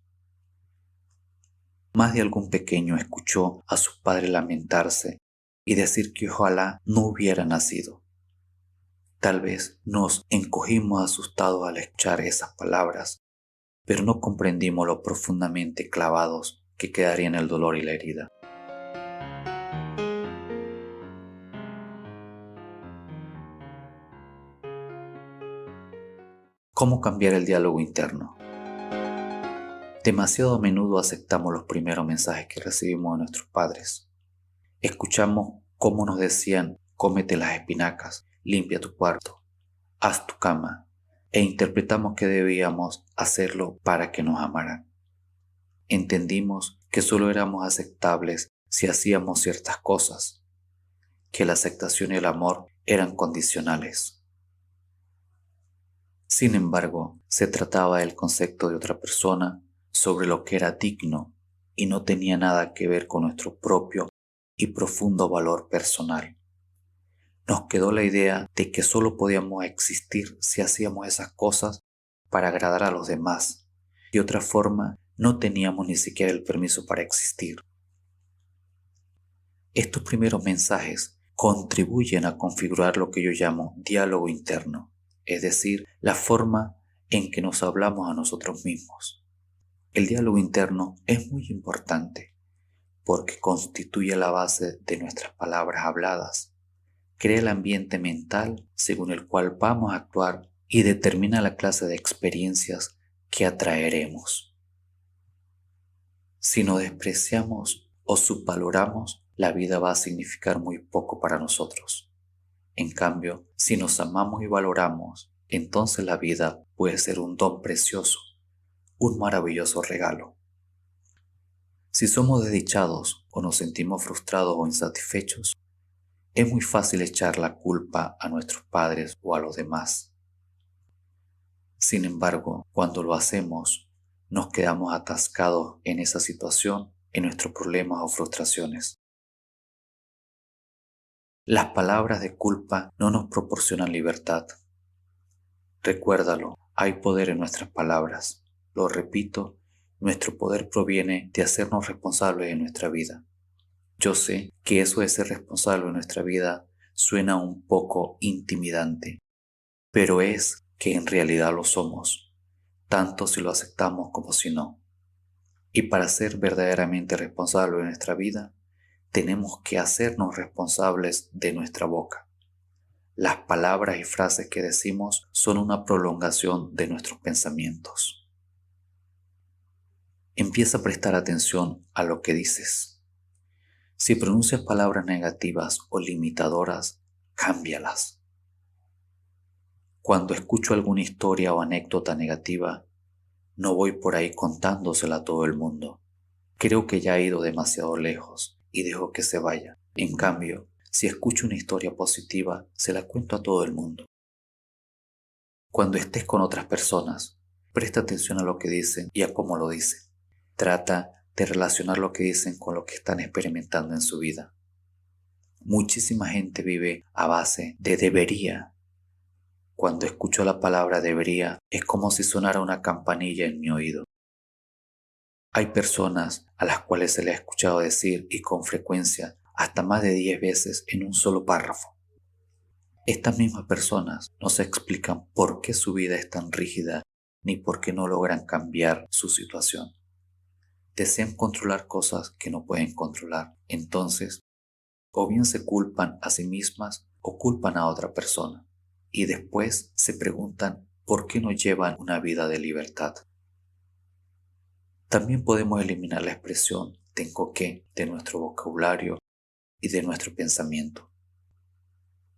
Más de algún pequeño escuchó a sus padres lamentarse y decir que ojalá no hubiera nacido. Tal vez nos encogimos asustados al escuchar esas palabras, pero no comprendimos lo profundamente clavados que quedarían el dolor y la herida. ¿Cómo cambiar el diálogo interno? Demasiado a menudo aceptamos los primeros mensajes que recibimos de nuestros padres. Escuchamos cómo nos decían: cómete las espinacas, limpia tu cuarto, haz tu cama, e interpretamos que debíamos hacerlo para que nos amaran. Entendimos que solo éramos aceptables si hacíamos ciertas cosas, que la aceptación y el amor eran condicionales. Sin embargo, se trataba del concepto de otra persona sobre lo que era digno y no tenía nada que ver con nuestro propio y profundo valor personal. Nos quedó la idea de que solo podíamos existir si hacíamos esas cosas para agradar a los demás. De otra forma, no teníamos ni siquiera el permiso para existir. Estos primeros mensajes contribuyen a configurar lo que yo llamo diálogo interno, es decir, la forma en que nos hablamos a nosotros mismos. El diálogo interno es muy importante porque constituye la base de nuestras palabras habladas, crea el ambiente mental según el cual vamos a actuar y determina la clase de experiencias que atraeremos. Si nos despreciamos o subvaloramos, la vida va a significar muy poco para nosotros. En cambio, si nos amamos y valoramos, entonces la vida puede ser un don precioso, un maravilloso regalo. Si somos desdichados o nos sentimos frustrados o insatisfechos, es muy fácil echar la culpa a nuestros padres o a los demás. Sin embargo, cuando lo hacemos, nos quedamos atascados en esa situación, en nuestros problemas o frustraciones. Las palabras de culpa no nos proporcionan libertad. Recuérdalo, hay poder en nuestras palabras. Lo repito, nuestro poder proviene de hacernos responsables de nuestra vida. Yo sé que eso de ser responsable de nuestra vida suena un poco intimidante, pero es que en realidad lo somos, tanto si lo aceptamos como si no. Y para ser verdaderamente responsables de nuestra vida, tenemos que hacernos responsables de nuestra boca. Las palabras y frases que decimos son una prolongación de nuestros pensamientos. Empieza a prestar atención a lo que dices. Si pronuncias palabras negativas o limitadoras, cámbialas. Cuando escucho alguna historia o anécdota negativa, no voy por ahí contándosela a todo el mundo. Creo que ya ha ido demasiado lejos y dejo que se vaya. En cambio, si escucho una historia positiva, se la cuento a todo el mundo. Cuando estés con otras personas, presta atención a lo que dicen y a cómo lo dicen. Trata de relacionar lo que dicen con lo que están experimentando en su vida. Muchísima gente vive a base de debería. Cuando escucho la palabra debería, es como si sonara una campanilla en mi oído. Hay personas a las cuales se les ha escuchado decir, y con frecuencia, hasta más de 10 veces en un solo párrafo. Estas mismas personas no se explican por qué su vida es tan rígida, ni por qué no logran cambiar su situación. Desean controlar cosas que no pueden controlar. Entonces, o bien se culpan a sí mismas o culpan a otra persona. Y después se preguntan por qué no llevan una vida de libertad. También podemos eliminar la expresión tengo que de nuestro vocabulario y de nuestro pensamiento.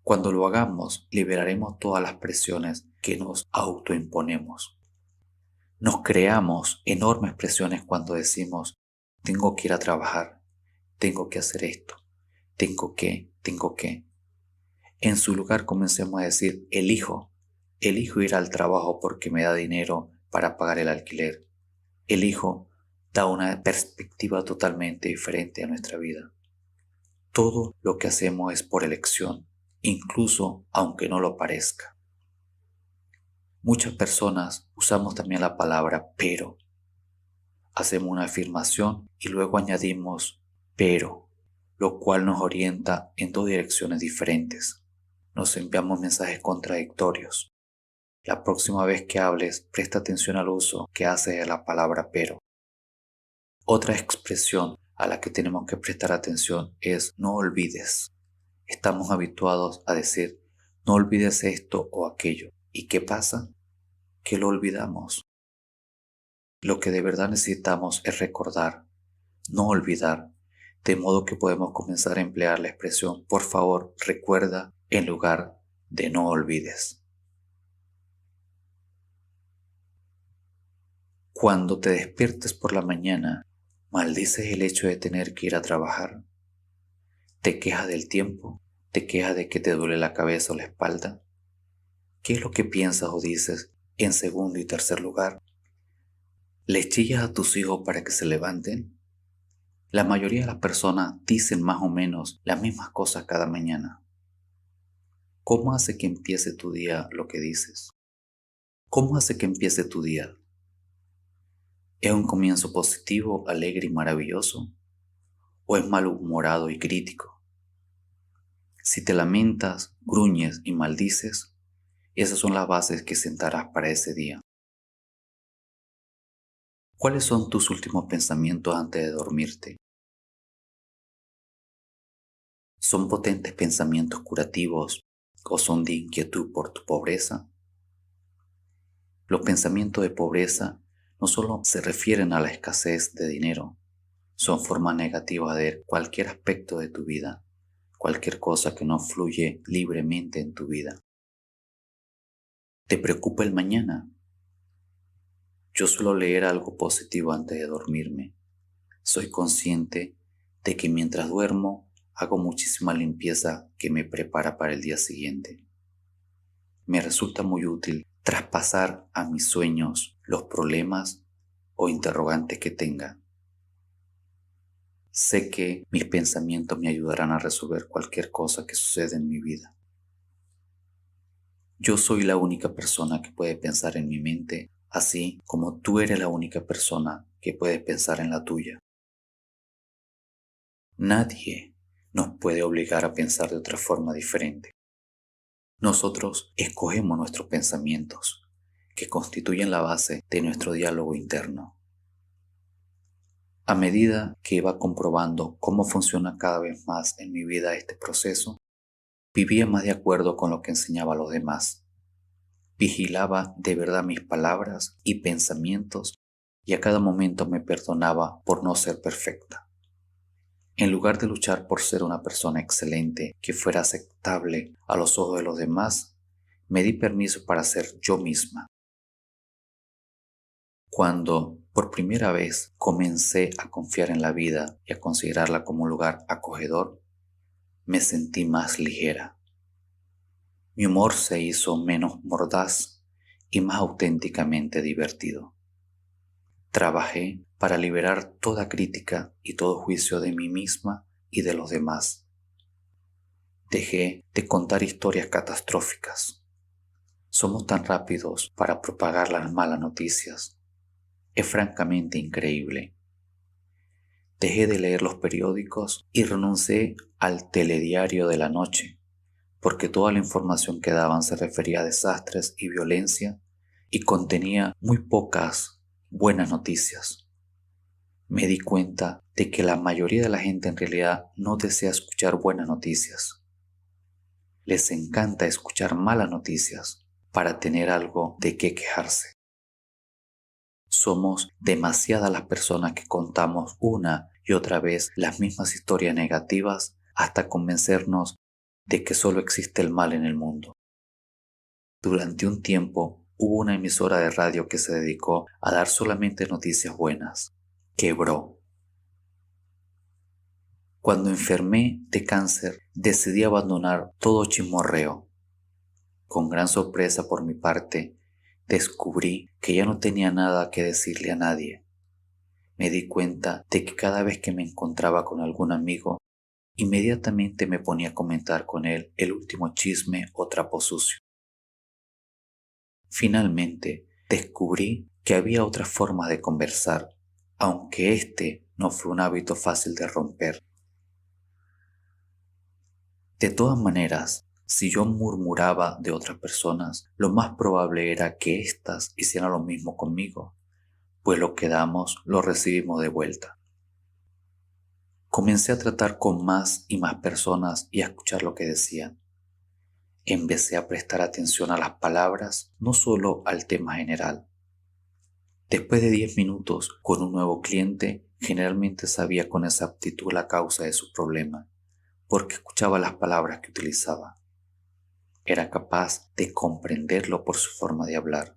Cuando lo hagamos, liberaremos todas las presiones que nos autoimponemos. Nos creamos enormes presiones cuando decimos tengo que ir a trabajar, tengo que hacer esto, tengo que. En su lugar comencemos a decir, elijo ir al trabajo porque me da dinero para pagar el alquiler. Elijo da una perspectiva totalmente diferente a nuestra vida. Todo lo que hacemos es por elección, incluso aunque no lo parezca. Muchas personas usamos también la palabra pero. Hacemos una afirmación y luego añadimos pero, lo cual nos orienta en dos direcciones diferentes. Nos enviamos mensajes contradictorios. La próxima vez que hables, presta atención al uso que haces de la palabra pero. Otra expresión a la que tenemos que prestar atención es no olvides. Estamos habituados a decir no olvides esto o aquello. ¿Y qué pasa? Que lo olvidamos. Lo que de verdad necesitamos es recordar, no olvidar, de modo que podemos comenzar a emplear la expresión por favor recuerda en lugar de no olvides. Cuando te despiertes por la mañana, maldices el hecho de tener que ir a trabajar. ¿Te quejas del tiempo? ¿Te quejas de que te duele la cabeza o la espalda? ¿Qué es lo que piensas o dices en segundo y tercer lugar? ¿Les chillas a tus hijos para que se levanten? La mayoría de las personas dicen más o menos las mismas cosas cada mañana. ¿Cómo hace que empiece tu día lo que dices? ¿Cómo hace que empiece tu día? ¿Es un comienzo positivo, alegre y maravilloso? ¿O es malhumorado y crítico? Si te lamentas, gruñes y maldices, esas son las bases que sentarás para ese día. ¿Cuáles son tus últimos pensamientos antes de dormirte? ¿Son potentes pensamientos curativos o son de inquietud por tu pobreza? Los pensamientos de pobreza no solo se refieren a la escasez de dinero, son formas negativas de cualquier aspecto de tu vida, cualquier cosa que no fluye libremente en tu vida. ¿Te preocupa el mañana? Yo suelo leer algo positivo antes de dormirme. Soy consciente de que mientras duermo hago muchísima limpieza que me prepara para el día siguiente. Me resulta muy útil traspasar a mis sueños los problemas o interrogantes que tenga. Sé que mis pensamientos me ayudarán a resolver cualquier cosa que suceda en mi vida. Yo soy la única persona que puede pensar en mi mente, así como tú eres la única persona que puede pensar en la tuya. Nadie nos puede obligar a pensar de otra forma diferente. Nosotros escogemos nuestros pensamientos, que constituyen la base de nuestro diálogo interno. A medida que iba comprobando cómo funciona cada vez más en mi vida este proceso, vivía más de acuerdo con lo que enseñaba a los demás. Vigilaba de verdad mis palabras y pensamientos y a cada momento me perdonaba por no ser perfecta. En lugar de luchar por ser una persona excelente que fuera aceptable a los ojos de los demás, me di permiso para ser yo misma. Cuando por primera vez comencé a confiar en la vida y a considerarla como un lugar acogedor, me sentí más ligera. Mi humor se hizo menos mordaz y más auténticamente divertido. Trabajé para liberar toda crítica y todo juicio de mí misma y de los demás. Dejé de contar historias catastróficas. Somos tan rápidos para propagar las malas noticias. Es francamente increíble. Dejé de leer los periódicos y renuncié al telediario de la noche, porque toda la información que daban se refería a desastres y violencia y contenía muy pocas buenas noticias. Me di cuenta de que la mayoría de la gente en realidad no desea escuchar buenas noticias. Les encanta escuchar malas noticias para tener algo de qué quejarse. Somos demasiadas las personas que contamos una y otra vez las mismas historias negativas hasta convencernos de que solo existe el mal en el mundo. Durante un tiempo hubo una emisora de radio que se dedicó a dar solamente noticias buenas. Quebró. Cuando enfermé de cáncer, decidí abandonar todo chismorreo. Con gran sorpresa por mi parte, descubrí que ya no tenía nada que decirle a nadie. Me di cuenta de que cada vez que me encontraba con algún amigo, inmediatamente me ponía a comentar con él el último chisme o trapo sucio. Finalmente, descubrí que había otras formas de conversar, aunque este no fue un hábito fácil de romper. De todas maneras, si yo murmuraba de otras personas, lo más probable era que éstas hicieran lo mismo conmigo, pues lo que damos lo recibimos de vuelta. Comencé a tratar con más y más personas y a escuchar lo que decían. Empecé a prestar atención a las palabras, no solo al tema general. Después de 10 minutos con un nuevo cliente, generalmente sabía con exactitud la causa de su problema, porque escuchaba las palabras que utilizaba. Era capaz de comprenderlo por su forma de hablar.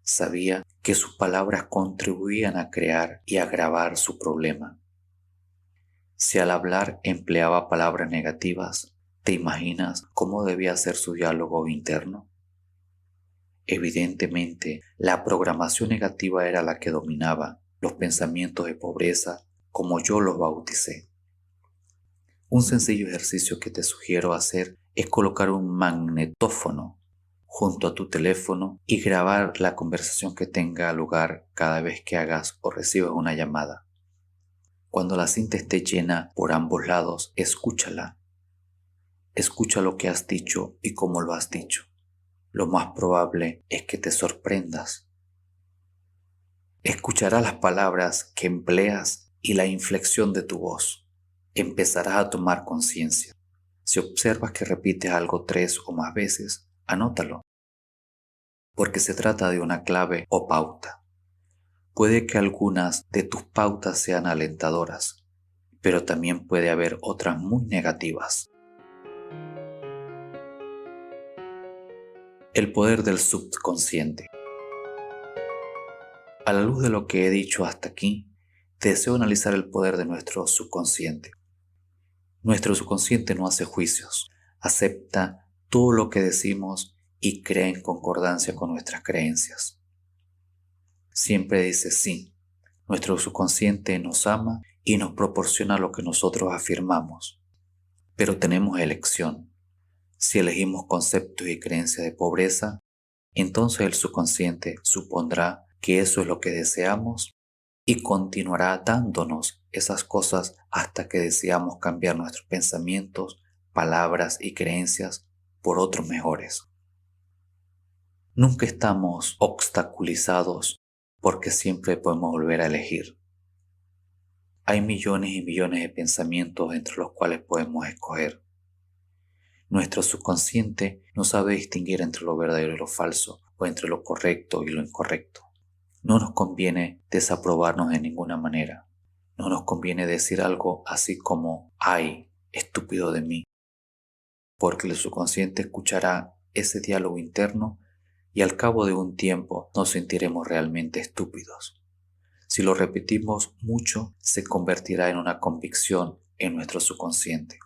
Sabía que sus palabras contribuían a crear y agravar su problema. Si al hablar empleaba palabras negativas, ¿te imaginas cómo debía ser su diálogo interno? Evidentemente, la programación negativa era la que dominaba los pensamientos de pobreza, como yo los bauticé. Un sencillo ejercicio que te sugiero hacer es colocar un magnetófono junto a tu teléfono y grabar la conversación que tenga lugar cada vez que hagas o recibas una llamada. Cuando la cinta esté llena por ambos lados, escúchala. Escucha lo que has dicho y cómo lo has dicho. Lo más probable es que te sorprendas. Escucharás las palabras que empleas y la inflexión de tu voz. Empezarás a tomar conciencia. Si observas que repites algo 3 o más veces, anótalo, porque se trata de una clave o pauta. Puede que algunas de tus pautas sean alentadoras, pero también puede haber otras muy negativas. El poder del subconsciente. A la luz de lo que he dicho hasta aquí, deseo analizar el poder de nuestro subconsciente. Nuestro subconsciente no hace juicios, acepta todo lo que decimos y cree en concordancia con nuestras creencias. Siempre dice sí. Nuestro subconsciente nos ama y nos proporciona lo que nosotros afirmamos. Pero tenemos elección. Si elegimos conceptos y creencias de pobreza, entonces el subconsciente supondrá que eso es lo que deseamos y continuará dándonos esas cosas hasta que deseamos cambiar nuestros pensamientos, palabras y creencias por otros mejores. Nunca estamos obstaculizados porque siempre podemos volver a elegir. Hay millones y millones de pensamientos entre los cuales podemos escoger. Nuestro subconsciente no sabe distinguir entre lo verdadero y lo falso, o entre lo correcto y lo incorrecto. No nos conviene desaprobarnos de ninguna manera. No nos conviene decir algo así como, ¡ay, estúpido de mí! Porque el subconsciente escuchará ese diálogo interno y al cabo de un tiempo nos sentiremos realmente estúpidos. Si lo repetimos mucho, se convertirá en una convicción en nuestro subconsciente.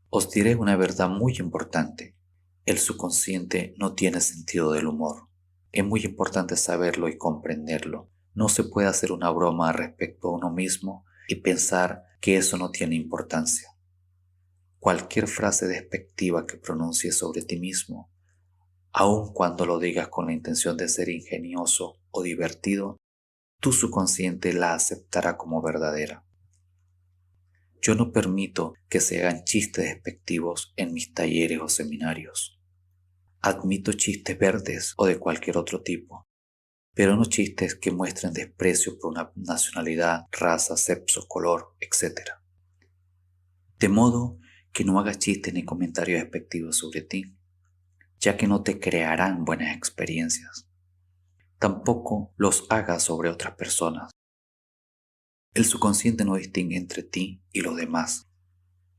Os diré una verdad muy importante. El subconsciente no tiene sentido del humor. Es muy importante saberlo y comprenderlo. No se puede hacer una broma respecto a uno mismo y pensar que eso no tiene importancia. Cualquier frase despectiva que pronuncies sobre ti mismo, aun cuando lo digas con la intención de ser ingenioso o divertido, tu subconsciente la aceptará como verdadera. Yo no permito que se hagan chistes despectivos en mis talleres o seminarios. Admito chistes verdes o de cualquier otro tipo, pero no chistes que muestren desprecio por una nacionalidad, raza, sexo, color, etc. De modo que no hagas chistes ni comentarios despectivos sobre ti, ya que no te crearán buenas experiencias. Tampoco los hagas sobre otras personas. El subconsciente no distingue entre ti y los demás.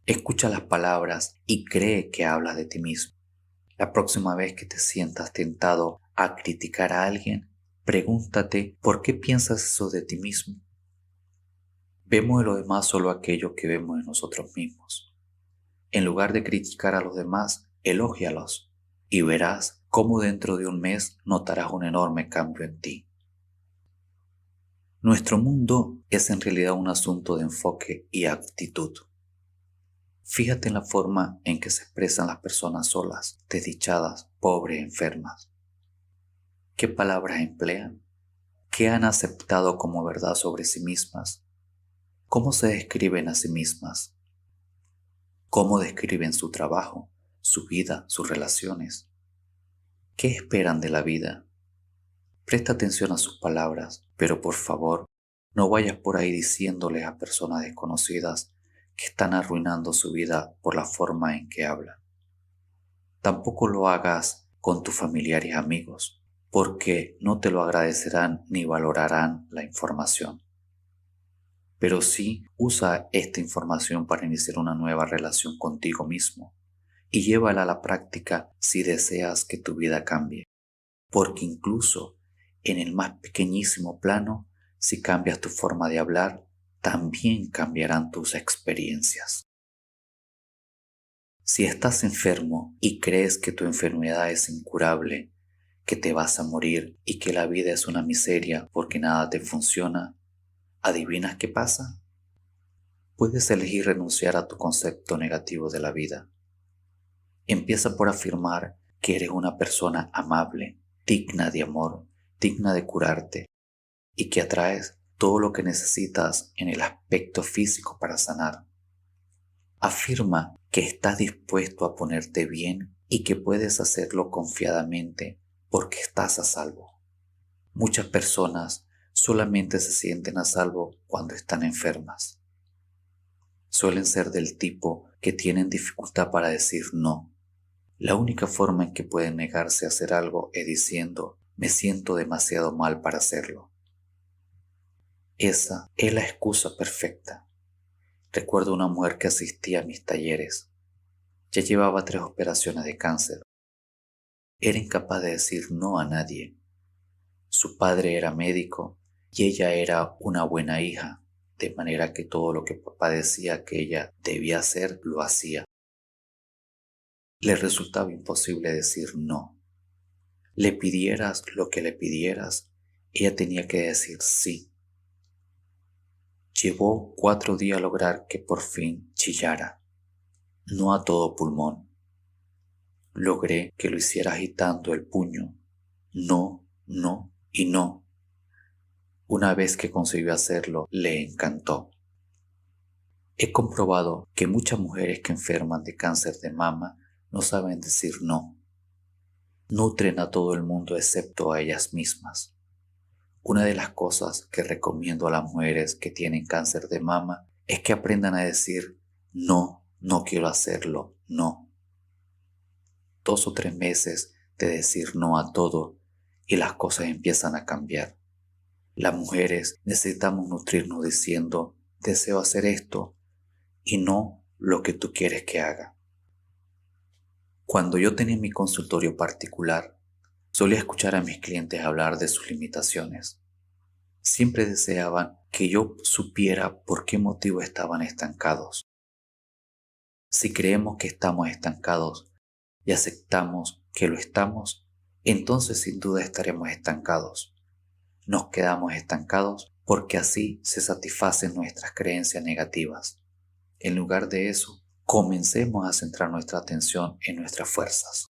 Escucha las palabras y cree que hablas de ti mismo. La próxima vez que te sientas tentado a criticar a alguien, pregúntate ¿por qué piensas eso de ti mismo? Vemos en los demás solo aquello que vemos en nosotros mismos. En lugar de criticar a los demás, elógialos y verás cómo dentro de un mes notarás un enorme cambio en ti. Nuestro mundo es en realidad un asunto de enfoque y actitud. Fíjate en la forma en que se expresan las personas solas, desdichadas, pobres, enfermas. ¿Qué palabras emplean? ¿Qué han aceptado como verdad sobre sí mismas? ¿Cómo se describen a sí mismas? ¿Cómo describen su trabajo, su vida, sus relaciones? ¿Qué esperan de la vida? Presta atención a sus palabras, pero por favor, no vayas por ahí diciéndoles a personas desconocidas que están arruinando su vida por la forma en que hablan. Tampoco lo hagas con tus familiares y amigos, porque no te lo agradecerán ni valorarán la información. Pero sí usa esta información para iniciar una nueva relación contigo mismo y llévala a la práctica si deseas que tu vida cambie. Porque incluso en el más pequeñísimo plano, si cambias tu forma de hablar, también cambiarán tus experiencias. Si estás enfermo y crees que tu enfermedad es incurable, que te vas a morir y que la vida es una miseria porque nada te funciona, ¿adivinas qué pasa? Puedes elegir renunciar a tu concepto negativo de la vida. Empieza por afirmar que eres una persona amable, digna de amor, digna de curarte y que atraes todo lo que necesitas en el aspecto físico para sanar. Afirma que estás dispuesto a ponerte bien y que puedes hacerlo confiadamente porque estás a salvo. Muchas personas solamente se sienten a salvo cuando están enfermas. Suelen ser del tipo que tienen dificultad para decir no. La única forma en que pueden negarse a hacer algo es diciendo, me siento demasiado mal para hacerlo. Esa es la excusa perfecta. Recuerdo una mujer que asistía a mis talleres. Ya llevaba 3 operaciones de cáncer. Era incapaz de decir no a nadie. Su padre era médico y ella era una buena hija, de manera que todo lo que papá decía que ella debía hacer, lo hacía. Le resultaba imposible decir no. Le pidieras lo que le pidieras, ella tenía que decir sí. Llevó 4 días a lograr que por fin chillara, no a todo pulmón. Logré que lo hiciera agitando el puño, no, no y no. Una vez que consiguió hacerlo, le encantó. He comprobado que muchas mujeres que enferman de cáncer de mama no saben decir no. Nutren a todo el mundo excepto a ellas mismas. Una de las cosas que recomiendo a las mujeres que tienen cáncer de mama es que aprendan a decir no, no quiero hacerlo, no. 2 o 3 meses de decir no a todo y las cosas empiezan a cambiar. Las mujeres necesitamos nutrirnos diciendo deseo hacer esto y no lo que tú quieres que haga. Cuando yo tenía mi consultorio particular, solía escuchar a mis clientes hablar de sus limitaciones. Siempre deseaban que yo supiera por qué motivo estaban estancados. Si creemos que estamos estancados y aceptamos que lo estamos, entonces sin duda estaremos estancados. Nos quedamos estancados porque así se satisfacen nuestras creencias negativas. En lugar de eso, comencemos a centrar nuestra atención en nuestras fuerzas.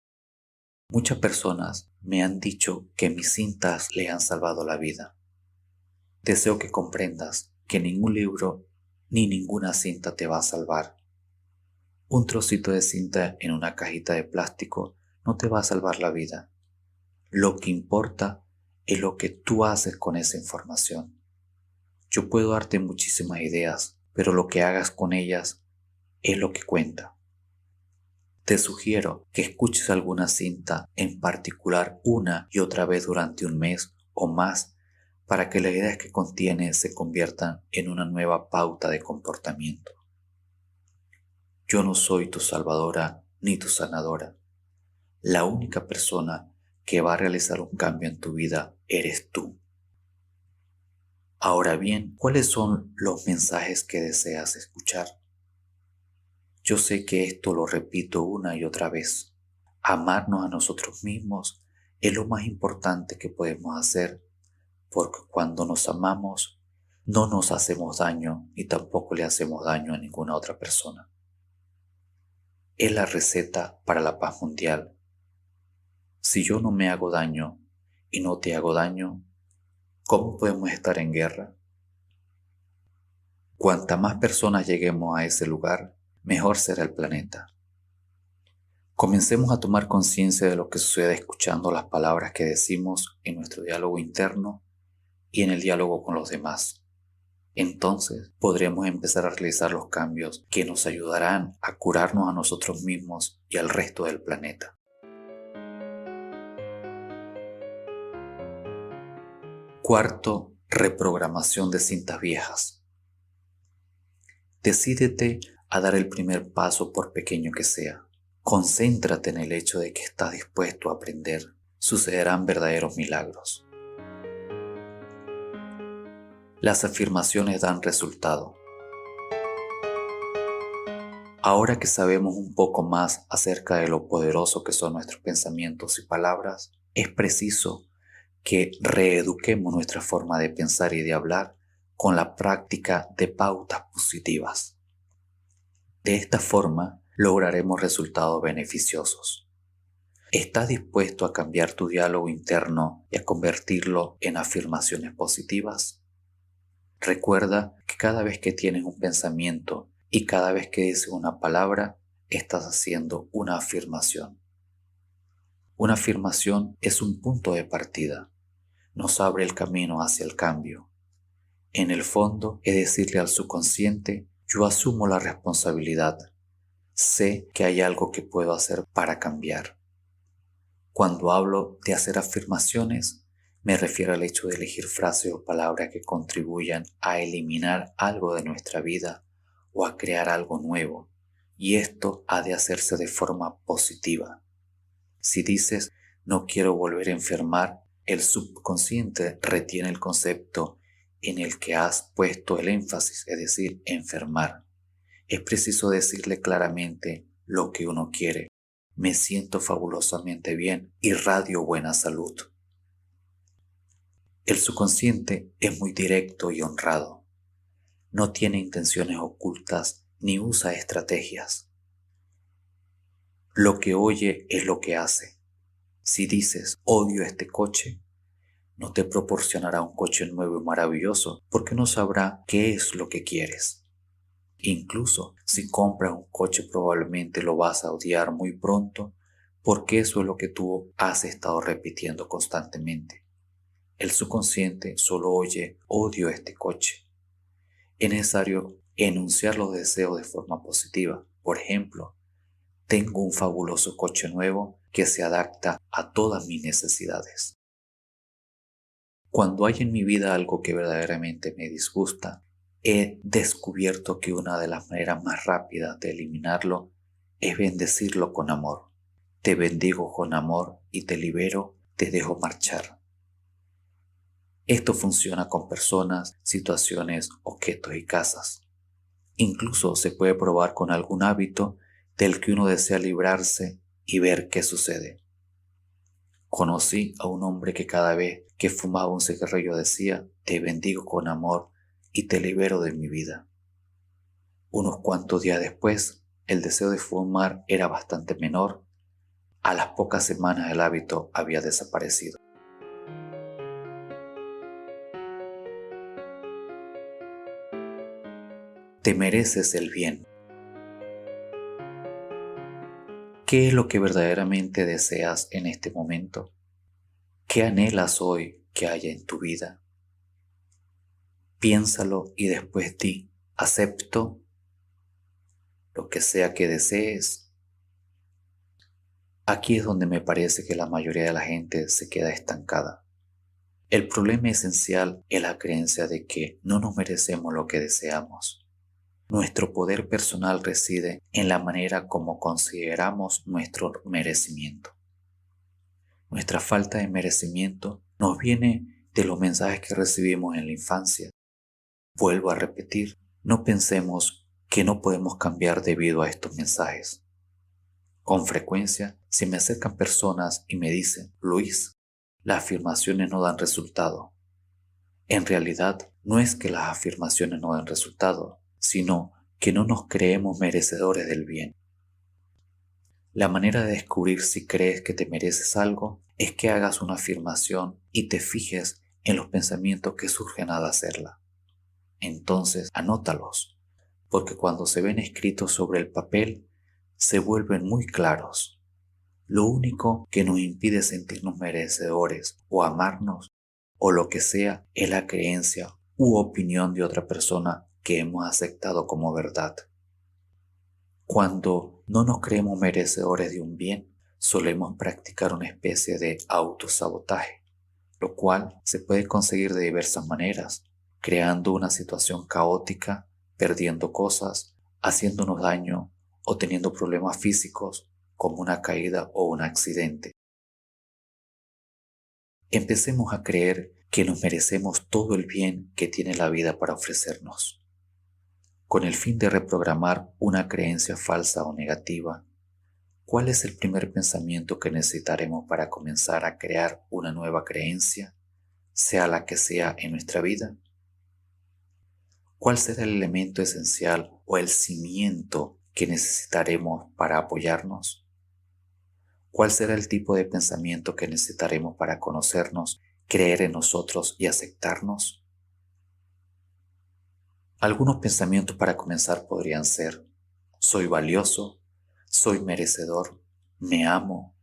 Muchas personas me han dicho que mis cintas le han salvado la vida. Deseo que comprendas que ningún libro ni ninguna cinta te va a salvar. Un trocito de cinta en una cajita de plástico no te va a salvar la vida. Lo que importa es lo que tú haces con esa información. Yo puedo darte muchísimas ideas, pero lo que hagas con ellas es lo que cuenta. Te sugiero que escuches alguna cinta en particular una y otra vez durante un mes o más para que las ideas que contiene se conviertan en una nueva pauta de comportamiento. Yo no soy tu salvadora ni tu sanadora. La única persona que va a realizar un cambio en tu vida eres tú. Ahora bien, ¿cuáles son los mensajes que deseas escuchar? Yo sé que esto lo repito una y otra vez. Amarnos a nosotros mismos es lo más importante que podemos hacer, porque cuando nos amamos, no nos hacemos daño y tampoco le hacemos daño a ninguna otra persona. Es la receta para la paz mundial. Si yo no me hago daño y no te hago daño, ¿cómo podemos estar en guerra? Cuanta más personas lleguemos a ese lugar, mejor será el planeta. Comencemos a tomar conciencia de lo que sucede escuchando las palabras que decimos en nuestro diálogo interno y en el diálogo con los demás. Entonces podremos empezar a realizar los cambios que nos ayudarán a curarnos a nosotros mismos y al resto del planeta. Cuarto, reprogramación de cintas viejas. Decídete a dar el primer paso por pequeño que sea. Concéntrate en el hecho de que estás dispuesto a aprender. Sucederán verdaderos milagros. Las afirmaciones dan resultado. Ahora que sabemos un poco más acerca de lo poderoso que son nuestros pensamientos y palabras, es preciso que reeduquemos nuestra forma de pensar y de hablar con la práctica de pautas positivas. De esta forma, lograremos resultados beneficiosos. ¿Estás dispuesto a cambiar tu diálogo interno y a convertirlo en afirmaciones positivas? Recuerda que cada vez que tienes un pensamiento y cada vez que dices una palabra, estás haciendo una afirmación. Una afirmación es un punto de partida. Nos abre el camino hacia el cambio. En el fondo, es decirle al subconsciente, yo asumo la responsabilidad. Sé que hay algo que puedo hacer para cambiar. Cuando hablo de hacer afirmaciones, me refiero al hecho de elegir frases o palabras que contribuyan a eliminar algo de nuestra vida o a crear algo nuevo, y esto ha de hacerse de forma positiva. Si dices, no quiero volver a enfermar, el subconsciente retiene el concepto en el que has puesto el énfasis, es decir, enfermar. Es preciso decirle claramente lo que uno quiere. Me siento fabulosamente bien, irradio buena salud. El subconsciente es muy directo y honrado. No tiene intenciones ocultas ni usa estrategias. Lo que oye es lo que hace. Si dices, odio este coche, no te proporcionará un coche nuevo y maravilloso porque no sabrá qué es lo que quieres. Incluso si compras un coche probablemente lo vas a odiar muy pronto porque eso es lo que tú has estado repitiendo constantemente. El subconsciente solo oye odio este coche. Es necesario enunciar los deseos de forma positiva. Por ejemplo, tengo un fabuloso coche nuevo que se adapta a todas mis necesidades. Cuando hay en mi vida algo que verdaderamente me disgusta, he descubierto que una de las maneras más rápidas de eliminarlo es bendecirlo con amor. Te bendigo con amor y te libero, te dejo marchar. Esto funciona con personas, situaciones, objetos y casas. Incluso se puede probar con algún hábito del que uno desea librarse y ver qué sucede. Conocí a un hombre que cada vez que fumaba un cigarrillo decía, te bendigo con amor y te libero de mi vida. Unos cuantos días después, el deseo de fumar era bastante menor. A las pocas semanas el hábito había desaparecido. Te mereces el bien. ¿Qué es lo que verdaderamente deseas en este momento? ¿Qué anhelas hoy que haya en tu vida? Piénsalo y después di, acepto lo que sea que desees. Aquí es donde me parece que la mayoría de la gente se queda estancada. El problema esencial es la creencia de que no nos merecemos lo que deseamos. Nuestro poder personal reside en la manera como consideramos nuestro merecimiento. Nuestra falta de merecimiento nos viene de los mensajes que recibimos en la infancia. Vuelvo a repetir, no pensemos que no podemos cambiar debido a estos mensajes. Con frecuencia se me acercan personas y me dicen, Luis, las afirmaciones no dan resultado. En realidad, no es que las afirmaciones no den resultado, sino que no nos creemos merecedores del bien. La manera de descubrir si crees que te mereces algo es que hagas una afirmación y te fijes en los pensamientos que surgen al hacerla. Entonces, anótalos, porque cuando se ven escritos sobre el papel, se vuelven muy claros. Lo único que nos impide sentirnos merecedores o amarnos o lo que sea es la creencia u opinión de otra persona que hemos aceptado como verdad. Cuando no nos creemos merecedores de un bien, solemos practicar una especie de autosabotaje, lo cual se puede conseguir de diversas maneras, creando una situación caótica, perdiendo cosas, haciéndonos daño o teniendo problemas físicos como una caída o un accidente. Empecemos a creer que nos merecemos todo el bien que tiene la vida para ofrecernos. Con el fin de reprogramar una creencia falsa o negativa, ¿cuál es el primer pensamiento que necesitaremos para comenzar a crear una nueva creencia, sea la que sea en nuestra vida? ¿Cuál será el elemento esencial o el cimiento que necesitaremos para apoyarnos? ¿Cuál será el tipo de pensamiento que necesitaremos para conocernos, creer en nosotros y aceptarnos? Algunos pensamientos para comenzar podrían ser: soy valioso, soy merecedor, me amo,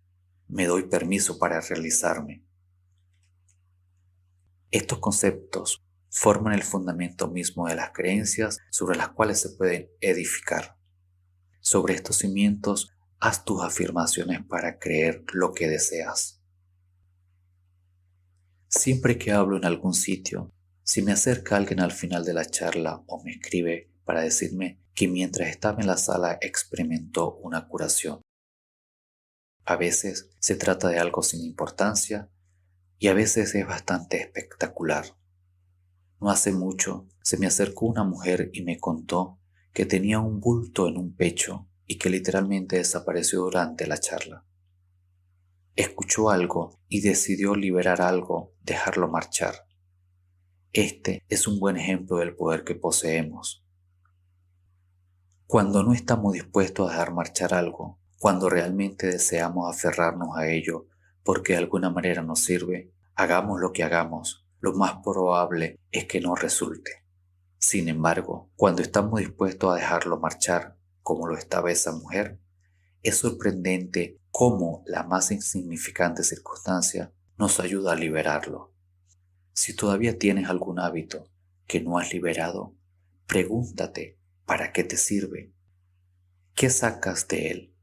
me doy permiso para realizarme. Estos conceptos forman el fundamento mismo de las creencias sobre las cuales se pueden edificar. Sobre estos cimientos, haz tus afirmaciones para creer lo que deseas. Siempre que hablo en algún sitio, si me acerca alguien al final de la charla o me escribe para decirme que mientras estaba en la sala experimentó una curación. A veces se trata de algo sin importancia y a veces es bastante espectacular. No hace mucho se me acercó una mujer y me contó que tenía un bulto en un pecho y que literalmente desapareció durante la charla. Escuchó algo y decidió liberar algo, dejarlo marchar. Este es un buen ejemplo del poder que poseemos. Cuando no estamos dispuestos a dejar marchar algo, cuando realmente deseamos aferrarnos a ello porque de alguna manera nos sirve, hagamos lo que hagamos, lo más probable es que no resulte. Sin embargo, cuando estamos dispuestos a dejarlo marchar, como lo estaba esa mujer, es sorprendente cómo la más insignificante circunstancia nos ayuda a liberarlo. Si todavía tienes algún hábito que no has liberado, pregúntate ¿para qué te sirve? ¿Qué sacas de él?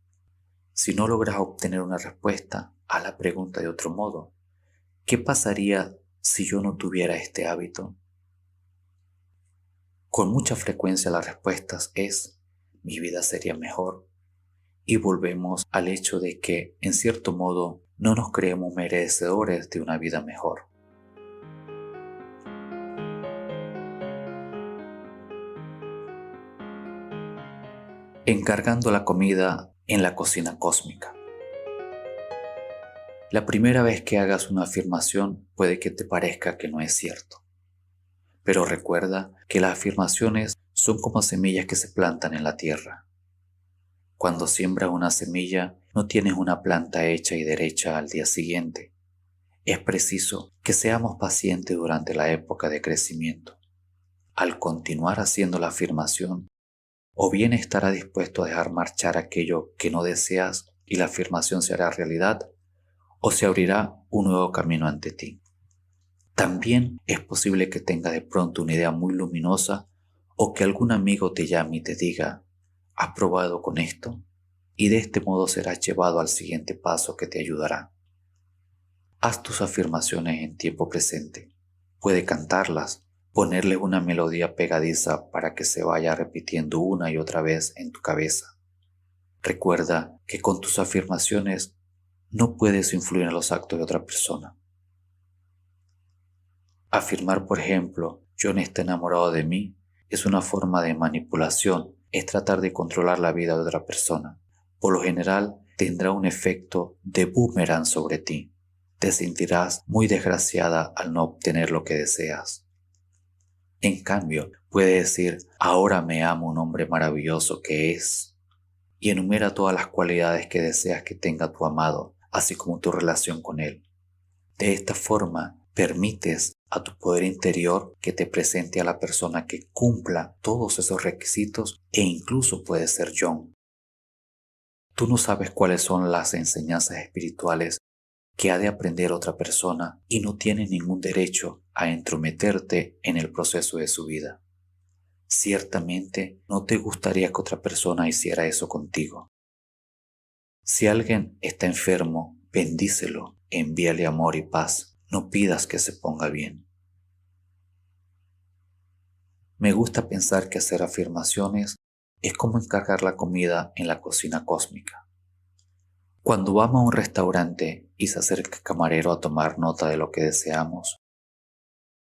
Si no logras obtener una respuesta a la pregunta de otro modo, ¿qué pasaría si yo no tuviera este hábito? Con mucha frecuencia la respuesta es: mi vida sería mejor. Y volvemos al hecho de que, en cierto modo, no nos creemos merecedores de una vida mejor. Encargando la comida en la cocina cósmica. La primera vez que hagas una afirmación puede que te parezca que no es cierto. Pero recuerda que las afirmaciones son como semillas que se plantan en la tierra. Cuando siembras una semilla, no tienes una planta hecha y derecha al día siguiente. Es preciso que seamos pacientes durante la época de crecimiento. Al continuar haciendo la afirmación, o bien estarás dispuesto a dejar marchar aquello que no deseas y la afirmación se hará realidad, o se abrirá un nuevo camino ante ti. También es posible que tengas de pronto una idea muy luminosa o que algún amigo te llame y te diga: ¿has probado con esto? Y de este modo serás llevado al siguiente paso que te ayudará. Haz tus afirmaciones en tiempo presente. Puede cantarlas, ponerles una melodía pegadiza para que se vaya repitiendo una y otra vez en tu cabeza. Recuerda que con tus afirmaciones no puedes influir en los actos de otra persona. Afirmar, por ejemplo, John está enamorado de mí, es una forma de manipulación, es tratar de controlar la vida de otra persona. Por lo general, tendrá un efecto de boomerang sobre ti. Te sentirás muy desgraciada al no obtener lo que deseas. En cambio, puede decir, ahora me amo un hombre maravilloso que es, y enumera todas las cualidades que deseas que tenga tu amado, así como tu relación con él. De esta forma, permites a tu poder interior que te presente a la persona que cumpla todos esos requisitos e incluso puede ser John. Tú no sabes cuáles son las enseñanzas espirituales que ha de aprender otra persona y no tienes ningún derecho a entrometerte en el proceso de su vida. Ciertamente no te gustaría que otra persona hiciera eso contigo. Si alguien está enfermo, bendícelo, envíale amor y paz, no pidas que se ponga bien. Me gusta pensar que hacer afirmaciones es como encargar la comida en la cocina cósmica. Cuando vamos a un restaurante y se acerca el camarero a tomar nota de lo que deseamos,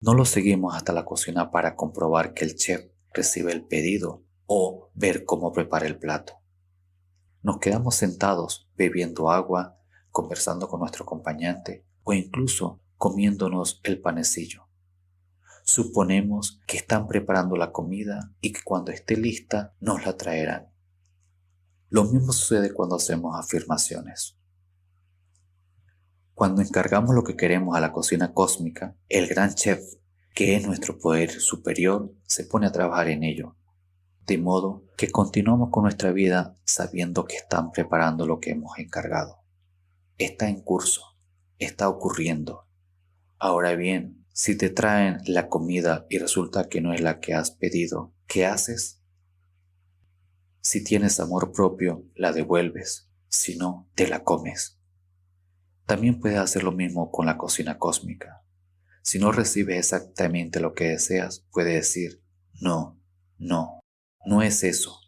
no lo seguimos hasta la cocina para comprobar que el chef recibe el pedido o ver cómo prepara el plato. Nos quedamos sentados bebiendo agua, conversando con nuestro acompañante o incluso comiéndonos el panecillo. Suponemos que están preparando la comida y que cuando esté lista nos la traerán. Lo mismo sucede cuando hacemos afirmaciones. Cuando encargamos lo que queremos a la cocina cósmica, el gran chef, que es nuestro poder superior, se pone a trabajar en ello. De modo que continuamos con nuestra vida sabiendo que están preparando lo que hemos encargado. Está en curso, está ocurriendo. Ahora bien, si te traen la comida y resulta que no es la que has pedido, ¿qué haces? Si tienes amor propio, la devuelves, si no, te la comes. También puedes hacer lo mismo con la cocina cósmica. Si no recibes exactamente lo que deseas, puedes decir, no, no, no es eso.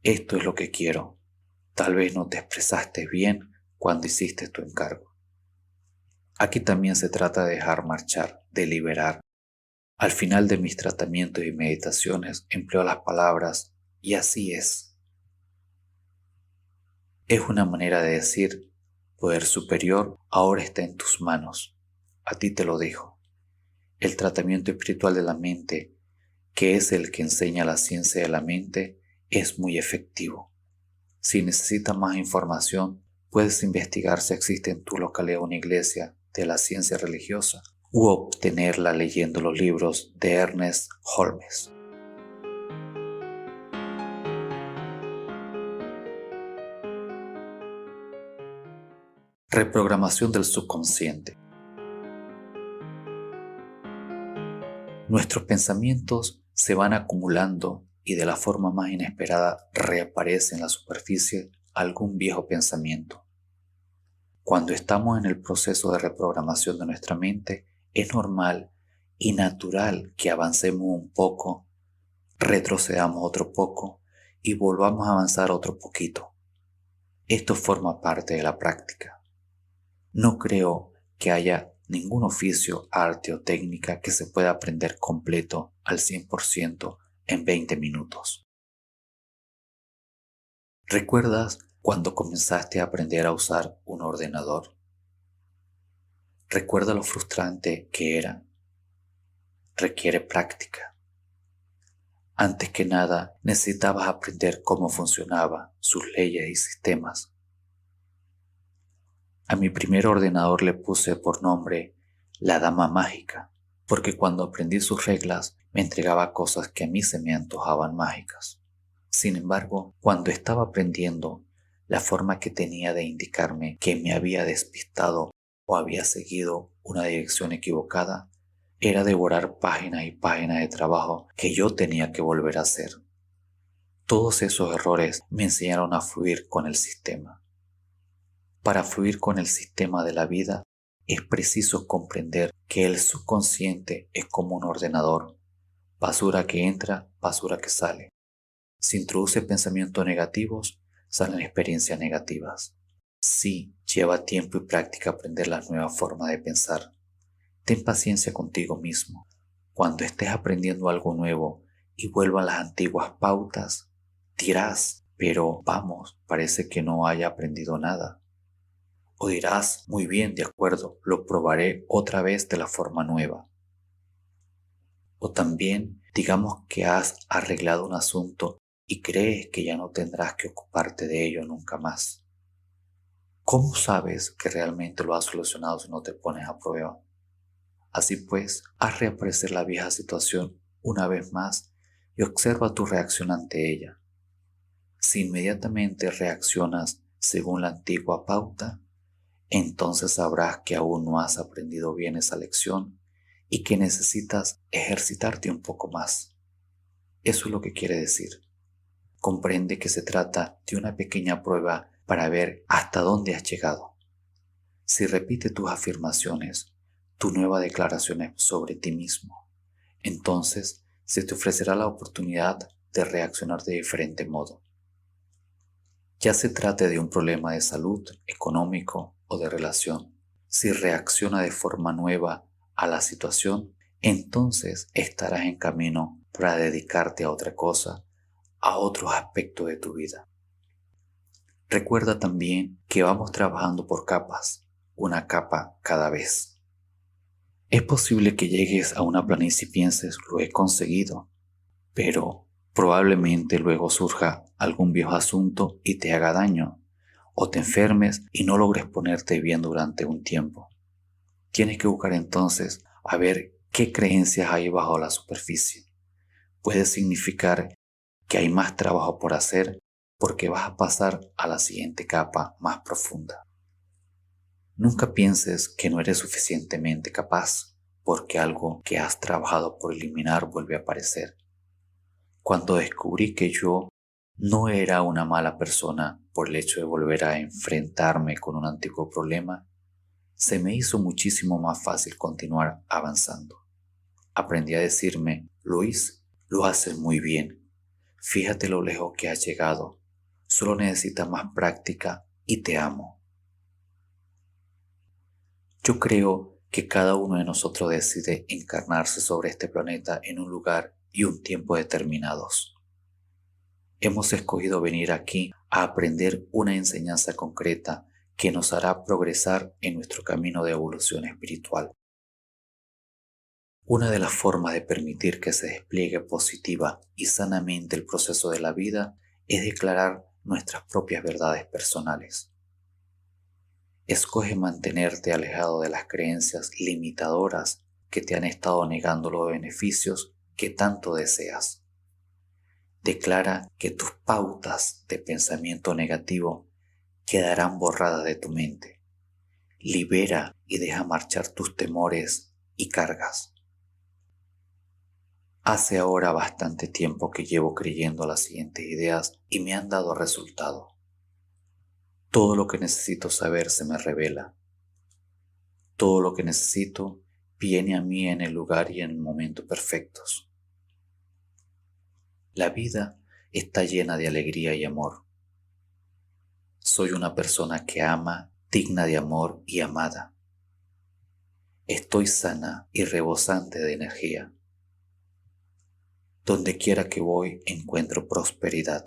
Esto es lo que quiero. Tal vez no te expresaste bien cuando hiciste tu encargo. Aquí también se trata de dejar marchar, de liberar. Al final de mis tratamientos y meditaciones empleo las palabras y así es. Es una manera de decir, poder superior ahora está en tus manos. A ti te lo dejo. El tratamiento espiritual de la mente, que es el que enseña la ciencia de la mente, es muy efectivo. Si necesitas más información, puedes investigar si existe en tu localidad una iglesia de la ciencia religiosa u obtenerla leyendo los libros de Ernest Holmes. Reprogramación del subconsciente. Nuestros pensamientos se van acumulando y de la forma más inesperada reaparece en la superficie algún viejo pensamiento. Cuando estamos en el proceso de reprogramación de nuestra mente, es normal y natural que avancemos un poco, retrocedamos otro poco y volvamos a avanzar otro poquito. Esto forma parte de la práctica. No creo que haya ningún oficio, arte o técnica que se pueda aprender completo al 100% en 20 minutos. ¿Recuerdas cuando comenzaste a aprender a usar un ordenador? ¿Recuerda lo frustrante que era? Requiere práctica. Antes que nada, necesitabas aprender cómo funcionaba, sus leyes y sistemas. A mi primer ordenador le puse por nombre la Dama Mágica, porque cuando aprendí sus reglas me entregaba cosas que a mí se me antojaban mágicas. Sin embargo, cuando estaba aprendiendo, la forma que tenía de indicarme que me había despistado o había seguido una dirección equivocada era devorar páginas y páginas de trabajo que yo tenía que volver a hacer. Todos esos errores me enseñaron a fluir con el sistema. Para fluir con el sistema de la vida es preciso comprender que el subconsciente es como un ordenador. Basura que entra, basura que sale. Si introduce pensamientos negativos, salen experiencias negativas. Sí, lleva tiempo y práctica aprender las nuevas formas de pensar. Ten paciencia contigo mismo. Cuando estés aprendiendo algo nuevo y vuelvan las antiguas pautas, dirás, pero vamos, parece que no haya aprendido nada. O dirás, muy bien, de acuerdo, lo probaré otra vez de la forma nueva. O también, digamos que has arreglado un asunto y crees que ya no tendrás que ocuparte de ello nunca más. ¿Cómo sabes que realmente lo has solucionado si no te pones a prueba? Así pues, haz reaparecer la vieja situación una vez más y observa tu reacción ante ella. Si inmediatamente reaccionas según la antigua pauta, entonces sabrás que aún no has aprendido bien esa lección y que necesitas ejercitarte un poco más. Eso es lo que quiere decir. Comprende que se trata de una pequeña prueba para ver hasta dónde has llegado. Si repites tus afirmaciones, tu nueva declaración sobre ti mismo, entonces se te ofrecerá la oportunidad de reaccionar de diferente modo. Ya se trate de un problema de salud, económico o de relación. Si reacciona de forma nueva a la situación, entonces estarás en camino para dedicarte a otra cosa, a otros aspectos de tu vida. Recuerda también que vamos trabajando por capas, una capa cada vez. Es posible que llegues a una planicie y pienses, lo he conseguido, pero probablemente luego surja algún viejo asunto y te haga daño, o te enfermes y no logres ponerte bien durante un tiempo. Tienes que buscar entonces a ver qué creencias hay bajo la superficie. Puede significar que hay más trabajo por hacer porque vas a pasar a la siguiente capa más profunda. Nunca pienses que no eres suficientemente capaz porque algo que has trabajado por eliminar vuelve a aparecer. Cuando descubrí que yo no era una mala persona por el hecho de volver a enfrentarme con un antiguo problema, se me hizo muchísimo más fácil continuar avanzando. Aprendí a decirme, Luis, lo haces muy bien. Fíjate lo lejos que has llegado. Solo necesitas más práctica y te amo. Yo creo que cada uno de nosotros decide encarnarse sobre este planeta en un lugar y un tiempo determinados. Hemos escogido venir aquí a aprender una enseñanza concreta que nos hará progresar en nuestro camino de evolución espiritual. Una de las formas de permitir que se despliegue positiva y sanamente el proceso de la vida es declarar nuestras propias verdades personales. Escoge mantenerte alejado de las creencias limitadoras que te han estado negando los beneficios que tanto deseas. Declara que tus pautas de pensamiento negativo quedarán borradas de tu mente. Libera y deja marchar tus temores y cargas. Hace ahora bastante tiempo que llevo creyendo las siguientes ideas y me han dado resultado. Todo lo que necesito saber se me revela. Todo lo que necesito viene a mí en el lugar y en el momento perfectos. La vida está llena de alegría y amor. Soy una persona que ama, digna de amor y amada. Estoy sana y rebosante de energía. Donde quiera que voy encuentro prosperidad.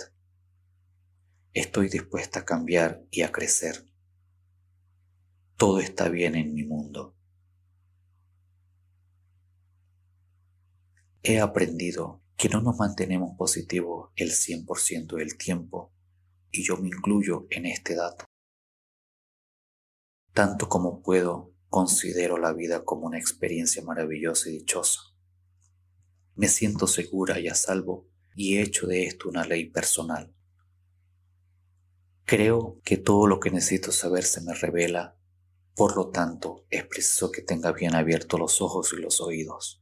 Estoy dispuesta a cambiar y a crecer. Todo está bien en mi mundo. He aprendido que no nos mantenemos positivos el 100% del tiempo, y yo me incluyo en este dato. Tanto como puedo, considero la vida como una experiencia maravillosa y dichosa. Me siento segura y a salvo y he hecho de esto una ley personal. Creo que todo lo que necesito saber se me revela, por lo tanto es preciso que tenga bien abiertos los ojos y los oídos.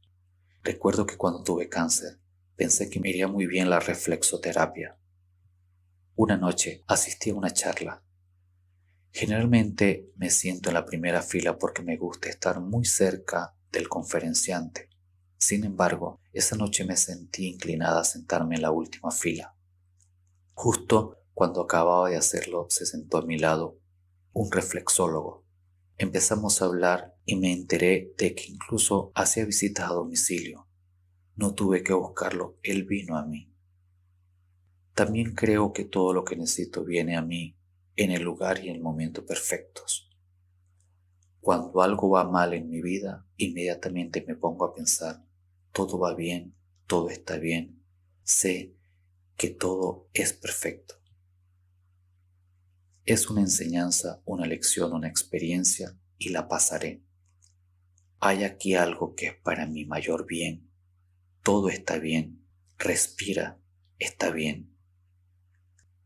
Recuerdo que cuando tuve cáncer, pensé que me iría muy bien la reflexoterapia. Una noche asistí a una charla. Generalmente me siento en la primera fila porque me gusta estar muy cerca del conferenciante. Sin embargo, esa noche me sentí inclinada a sentarme en la última fila. Justo cuando acababa de hacerlo, se sentó a mi lado un reflexólogo. Empezamos a hablar y me enteré de que incluso hacía visitas a domicilio. No tuve que buscarlo, él vino a mí. También creo que todo lo que necesito viene a mí en el lugar y en el momento perfectos. Cuando algo va mal en mi vida, inmediatamente me pongo a pensar, todo va bien, todo está bien, sé que todo es perfecto. Es una enseñanza, una lección, una experiencia y la pasaré. Hay aquí algo que es para mi mayor bien. Todo está bien. Respira, está bien.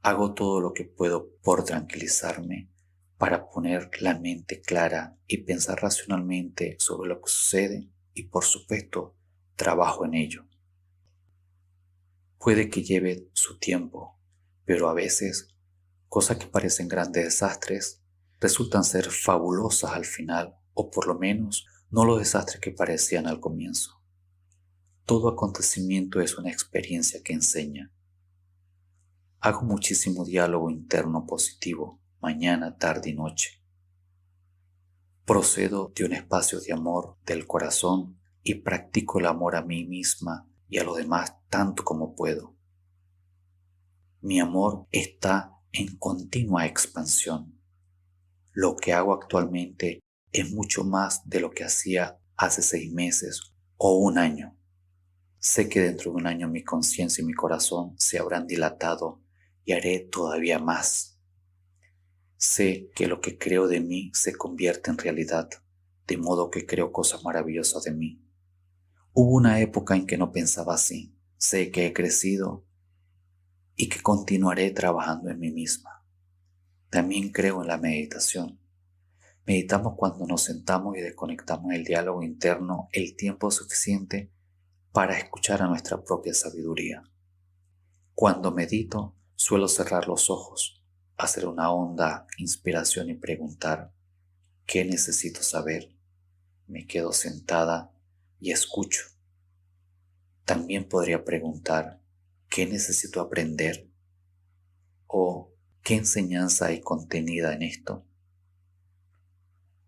Hago todo lo que puedo por tranquilizarme, para poner la mente clara y pensar racionalmente sobre lo que sucede y por supuesto trabajo en ello. Puede que lleve su tiempo, pero a veces cosas que parecen grandes desastres resultan ser fabulosas al final, o por lo menos no los desastres que parecían al comienzo. Todo acontecimiento es una experiencia que enseña. Hago muchísimo diálogo interno positivo, mañana, tarde y noche. Procedo de un espacio de amor del corazón y practico el amor a mí misma y a los demás tanto como puedo. Mi amor está en continua expansión. Lo que hago actualmente es mucho más de lo que hacía hace 6 meses o un año. Sé que dentro de un año mi conciencia y mi corazón se habrán dilatado y haré todavía más. Sé que lo que creo de mí se convierte en realidad, de modo que creo cosas maravillosas de mí. Hubo una época en que no pensaba así. Sé que he crecido y que continuaré trabajando en mí misma. También creo en la meditación. Meditamos cuando nos sentamos y desconectamos el diálogo interno el tiempo suficiente para escuchar a nuestra propia sabiduría. Cuando medito, suelo cerrar los ojos, hacer una honda inspiración y preguntar, ¿qué necesito saber? Me quedo sentada y escucho. También podría preguntar, ¿qué necesito aprender? ¿O qué enseñanza hay contenida en esto?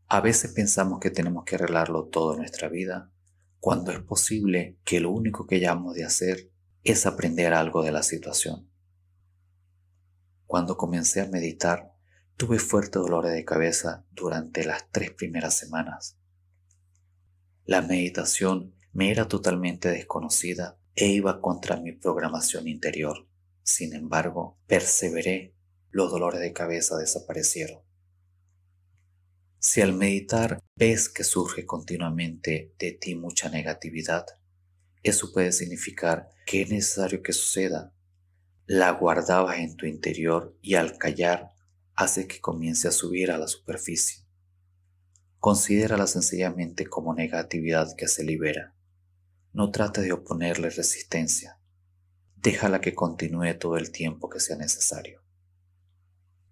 A veces pensamos que tenemos que arreglarlo todo en nuestra vida, cuando es posible que lo único que hayamos de hacer es aprender algo de la situación. Cuando comencé a meditar, tuve fuertes dolores de cabeza durante las 3 primeras semanas. La meditación me era totalmente desconocida e iba contra mi programación interior. Sin embargo, perseveré, los dolores de cabeza desaparecieron. Si al meditar ves que surge continuamente de ti mucha negatividad, eso puede significar que es necesario que suceda. La guardabas en tu interior y al callar hace que comience a subir a la superficie. Considérala sencillamente como negatividad que se libera. No trates de oponerle resistencia. Déjala que continúe todo el tiempo que sea necesario.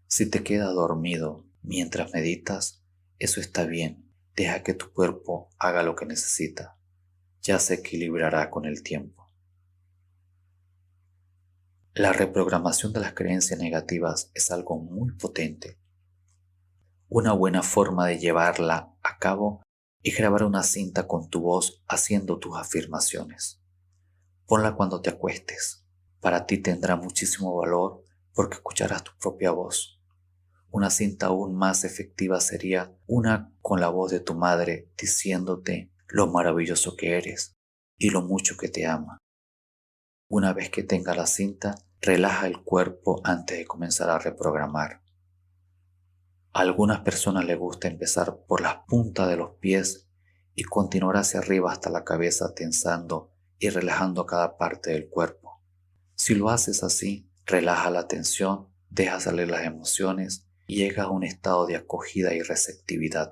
Si te quedas dormido mientras meditas, eso está bien. Deja que tu cuerpo haga lo que necesita. Ya se equilibrará con el tiempo. La reprogramación de las creencias negativas es algo muy potente. Una buena forma de llevarla a cabo es grabar una cinta con tu voz haciendo tus afirmaciones. Ponla cuando te acuestes. Para ti tendrá muchísimo valor porque escucharás tu propia voz. Una cinta aún más efectiva sería una con la voz de tu madre diciéndote lo maravilloso que eres y lo mucho que te ama. Una vez que tengas la cinta, relaja el cuerpo antes de comenzar a reprogramar. A algunas personas les gusta empezar por las puntas de los pies y continuar hacia arriba hasta la cabeza tensando y relajando cada parte del cuerpo. Si lo haces así, relaja la tensión, deja salir las emociones y llegas a un estado de acogida y receptividad.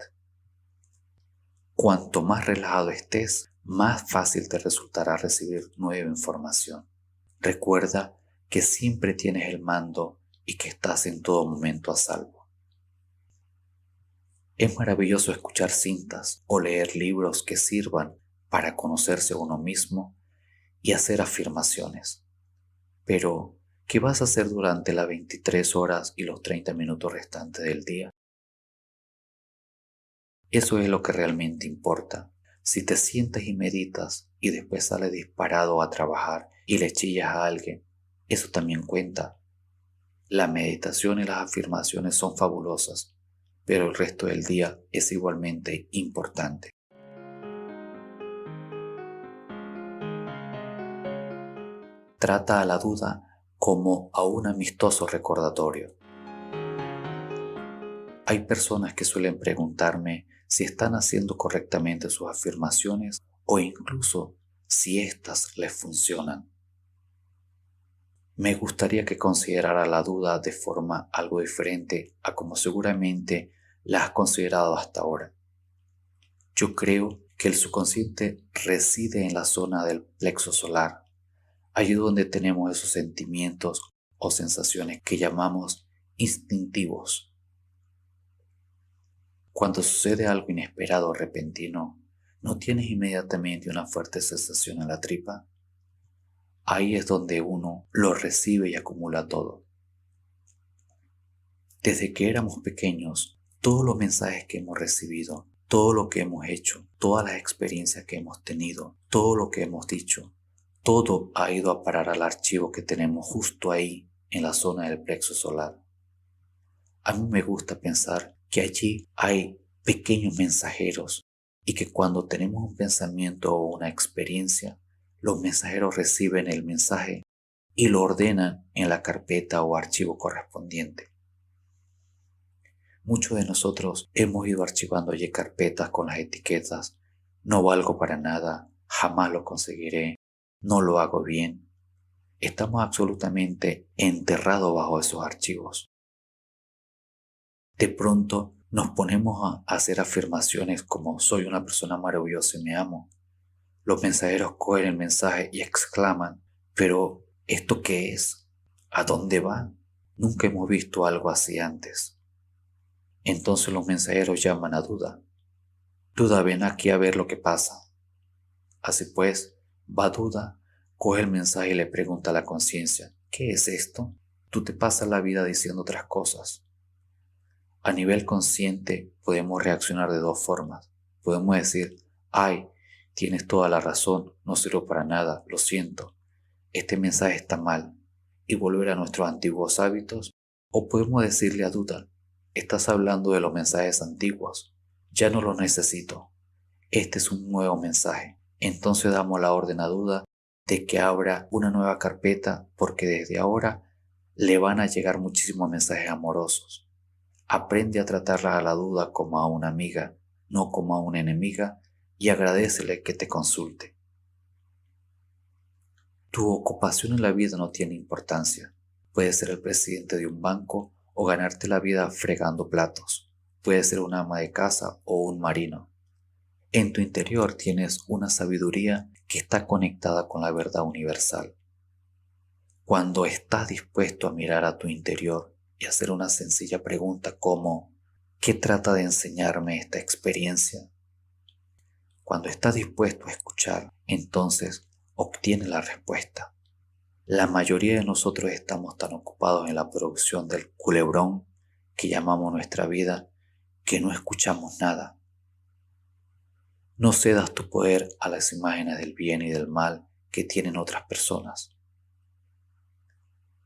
Cuanto más relajado estés, más fácil te resultará recibir nueva información. Recuerda que siempre tienes el mando y que estás en todo momento a salvo. Es maravilloso escuchar cintas o leer libros que sirvan para conocerse a uno mismo y hacer afirmaciones. Pero, ¿qué vas a hacer durante las 23 horas y los 30 minutos restantes del día? Eso es lo que realmente importa. Si te sientas y meditas y después sales disparado a trabajar y le chillas a alguien, eso también cuenta. La meditación y las afirmaciones son fabulosas, pero el resto del día es igualmente importante. Trata a la duda como a un amistoso recordatorio. Hay personas que suelen preguntarme si están haciendo correctamente sus afirmaciones o incluso si éstas les funcionan. Me gustaría que considerara la duda de forma algo diferente a como seguramente la has considerado hasta ahora. Yo creo que el subconsciente reside en la zona del plexo solar, allí donde tenemos esos sentimientos o sensaciones que llamamos instintivos. Cuando sucede algo inesperado o repentino, ¿no tienes inmediatamente una fuerte sensación en la tripa? Ahí es donde uno lo recibe y acumula todo. Desde que éramos pequeños, todos los mensajes que hemos recibido, todo lo que hemos hecho, todas las experiencias que hemos tenido, todo lo que hemos dicho, todo ha ido a parar al archivo que tenemos justo ahí en la zona del plexo solar. A mí me gusta pensar que allí hay pequeños mensajeros y que cuando tenemos un pensamiento o una experiencia, los mensajeros reciben el mensaje y lo ordenan en la carpeta o archivo correspondiente. Muchos de nosotros hemos ido archivando allí carpetas con las etiquetas: no valgo para nada, jamás lo conseguiré, no lo hago bien. Estamos absolutamente enterrados bajo esos archivos. De pronto nos ponemos a hacer afirmaciones como soy una persona maravillosa y me amo. Los mensajeros cogen el mensaje y exclaman, pero ¿esto qué es? ¿A dónde va? Nunca hemos visto algo así antes. Entonces los mensajeros llaman a Duda. Duda, ven aquí a ver lo que pasa. Así pues, va Duda, coge el mensaje y le pregunta a la conciencia, ¿qué es esto? Tú te pasas la vida diciendo otras cosas. A nivel consciente podemos reaccionar de dos formas. Podemos decir, ay, tienes toda la razón, no sirvo para nada, lo siento, este mensaje está mal, y volver a nuestros antiguos hábitos. O podemos decirle a Duda, estás hablando de los mensajes antiguos, ya no los necesito, este es un nuevo mensaje. Entonces damos la orden a Duda de que abra una nueva carpeta porque desde ahora le van a llegar muchísimos mensajes amorosos. Aprende a tratarla a la Duda como a una amiga, no como a una enemiga, y agradécele que te consulte. Tu ocupación en la vida no tiene importancia. Puedes ser el presidente de un banco o ganarte la vida fregando platos. Puedes ser una ama de casa o un marino. En tu interior tienes una sabiduría que está conectada con la verdad universal. Cuando estás dispuesto a mirar a tu interior y hacer una sencilla pregunta como ¿qué trata de enseñarme esta experiencia? Cuando estás dispuesto a escuchar, entonces obtienes la respuesta. La mayoría de nosotros estamos tan ocupados en la producción del culebrón que llamamos nuestra vida que no escuchamos nada. No cedas tu poder a las imágenes del bien y del mal que tienen otras personas.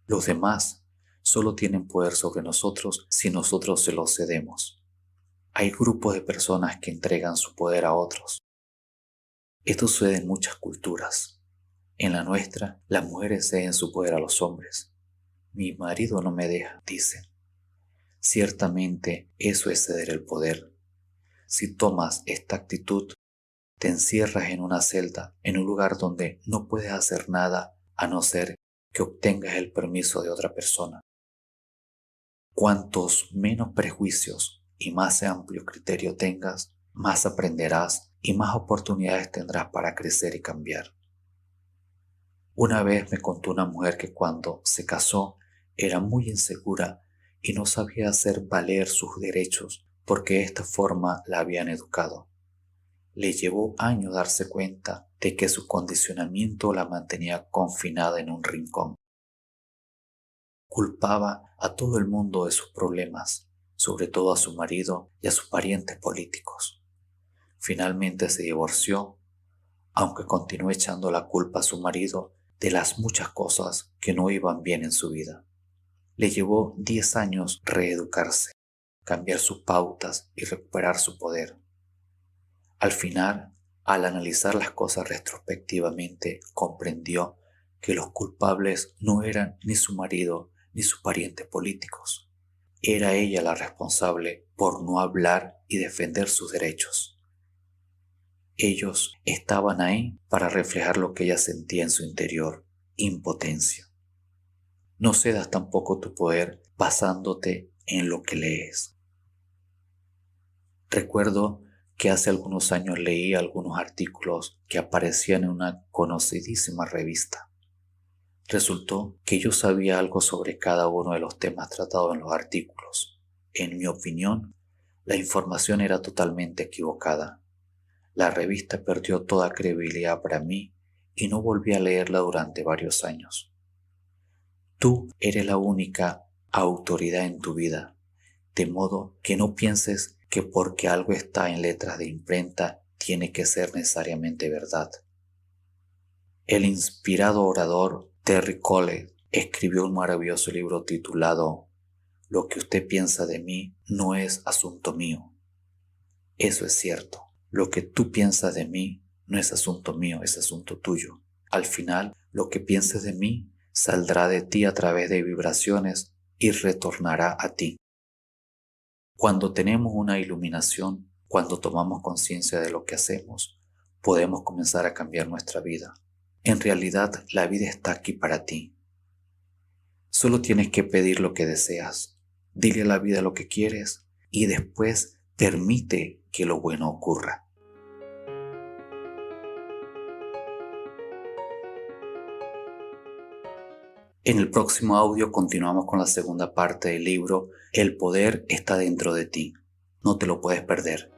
Los demás solo tienen poder sobre nosotros si nosotros se los cedemos. Hay grupos de personas que entregan su poder a otros. Esto sucede en muchas culturas. En la nuestra, las mujeres ceden su poder a los hombres. Mi marido no me deja, dicen. Ciertamente eso es ceder el poder. Si tomas esta actitud, te encierras en una celda, en un lugar donde no puedes hacer nada a no ser que obtengas el permiso de otra persona. Cuantos menos prejuicios y más amplio criterio tengas, más aprenderás y más oportunidades tendrás para crecer y cambiar. Una vez me contó una mujer que cuando se casó era muy insegura y no sabía hacer valer sus derechos porque de esta forma la habían educado. Le llevó años darse cuenta de que su condicionamiento la mantenía confinada en un rincón. Culpaba a todo el mundo de sus problemas. sobre todo a su marido y a sus parientes políticos. Finalmente se divorció, aunque continuó echando la culpa a su marido de las muchas cosas que no iban bien en su vida. Le llevó 10 años reeducarse, cambiar sus pautas y recuperar su poder. Al final, al analizar las cosas retrospectivamente, comprendió que los culpables no eran ni su marido ni sus parientes políticos. Era ella la responsable por no hablar y defender sus derechos. Ellos estaban ahí para reflejar lo que ella sentía en su interior, impotencia. No cedas tampoco tu poder basándote en lo que lees. Recuerdo que hace algunos años leí algunos artículos que aparecían en una conocidísima revista. Resultó que yo sabía algo sobre cada uno de los temas tratados en los artículos. En mi opinión, la información era totalmente equivocada. La revista perdió toda credibilidad para mí y no volví a leerla durante varios años. Tú eres la única autoridad en tu vida, de modo que no pienses que porque algo está en letras de imprenta tiene que ser necesariamente verdad. El inspirado orador Terry Cole escribió un maravilloso libro titulado Lo que usted piensa de mí no es asunto mío. Eso es cierto. Lo que tú piensas de mí no es asunto mío, es asunto tuyo. Al final, lo que pienses de mí saldrá de ti a través de vibraciones y retornará a ti. Cuando tenemos una iluminación, cuando tomamos conciencia de lo que hacemos, podemos comenzar a cambiar nuestra vida. En realidad, la vida está aquí para ti. Solo tienes que pedir lo que deseas, dile a la vida lo que quieres y después permite que lo bueno ocurra. En el próximo audio continuamos con la segunda parte del libro El poder está dentro de ti. No te lo puedes perder.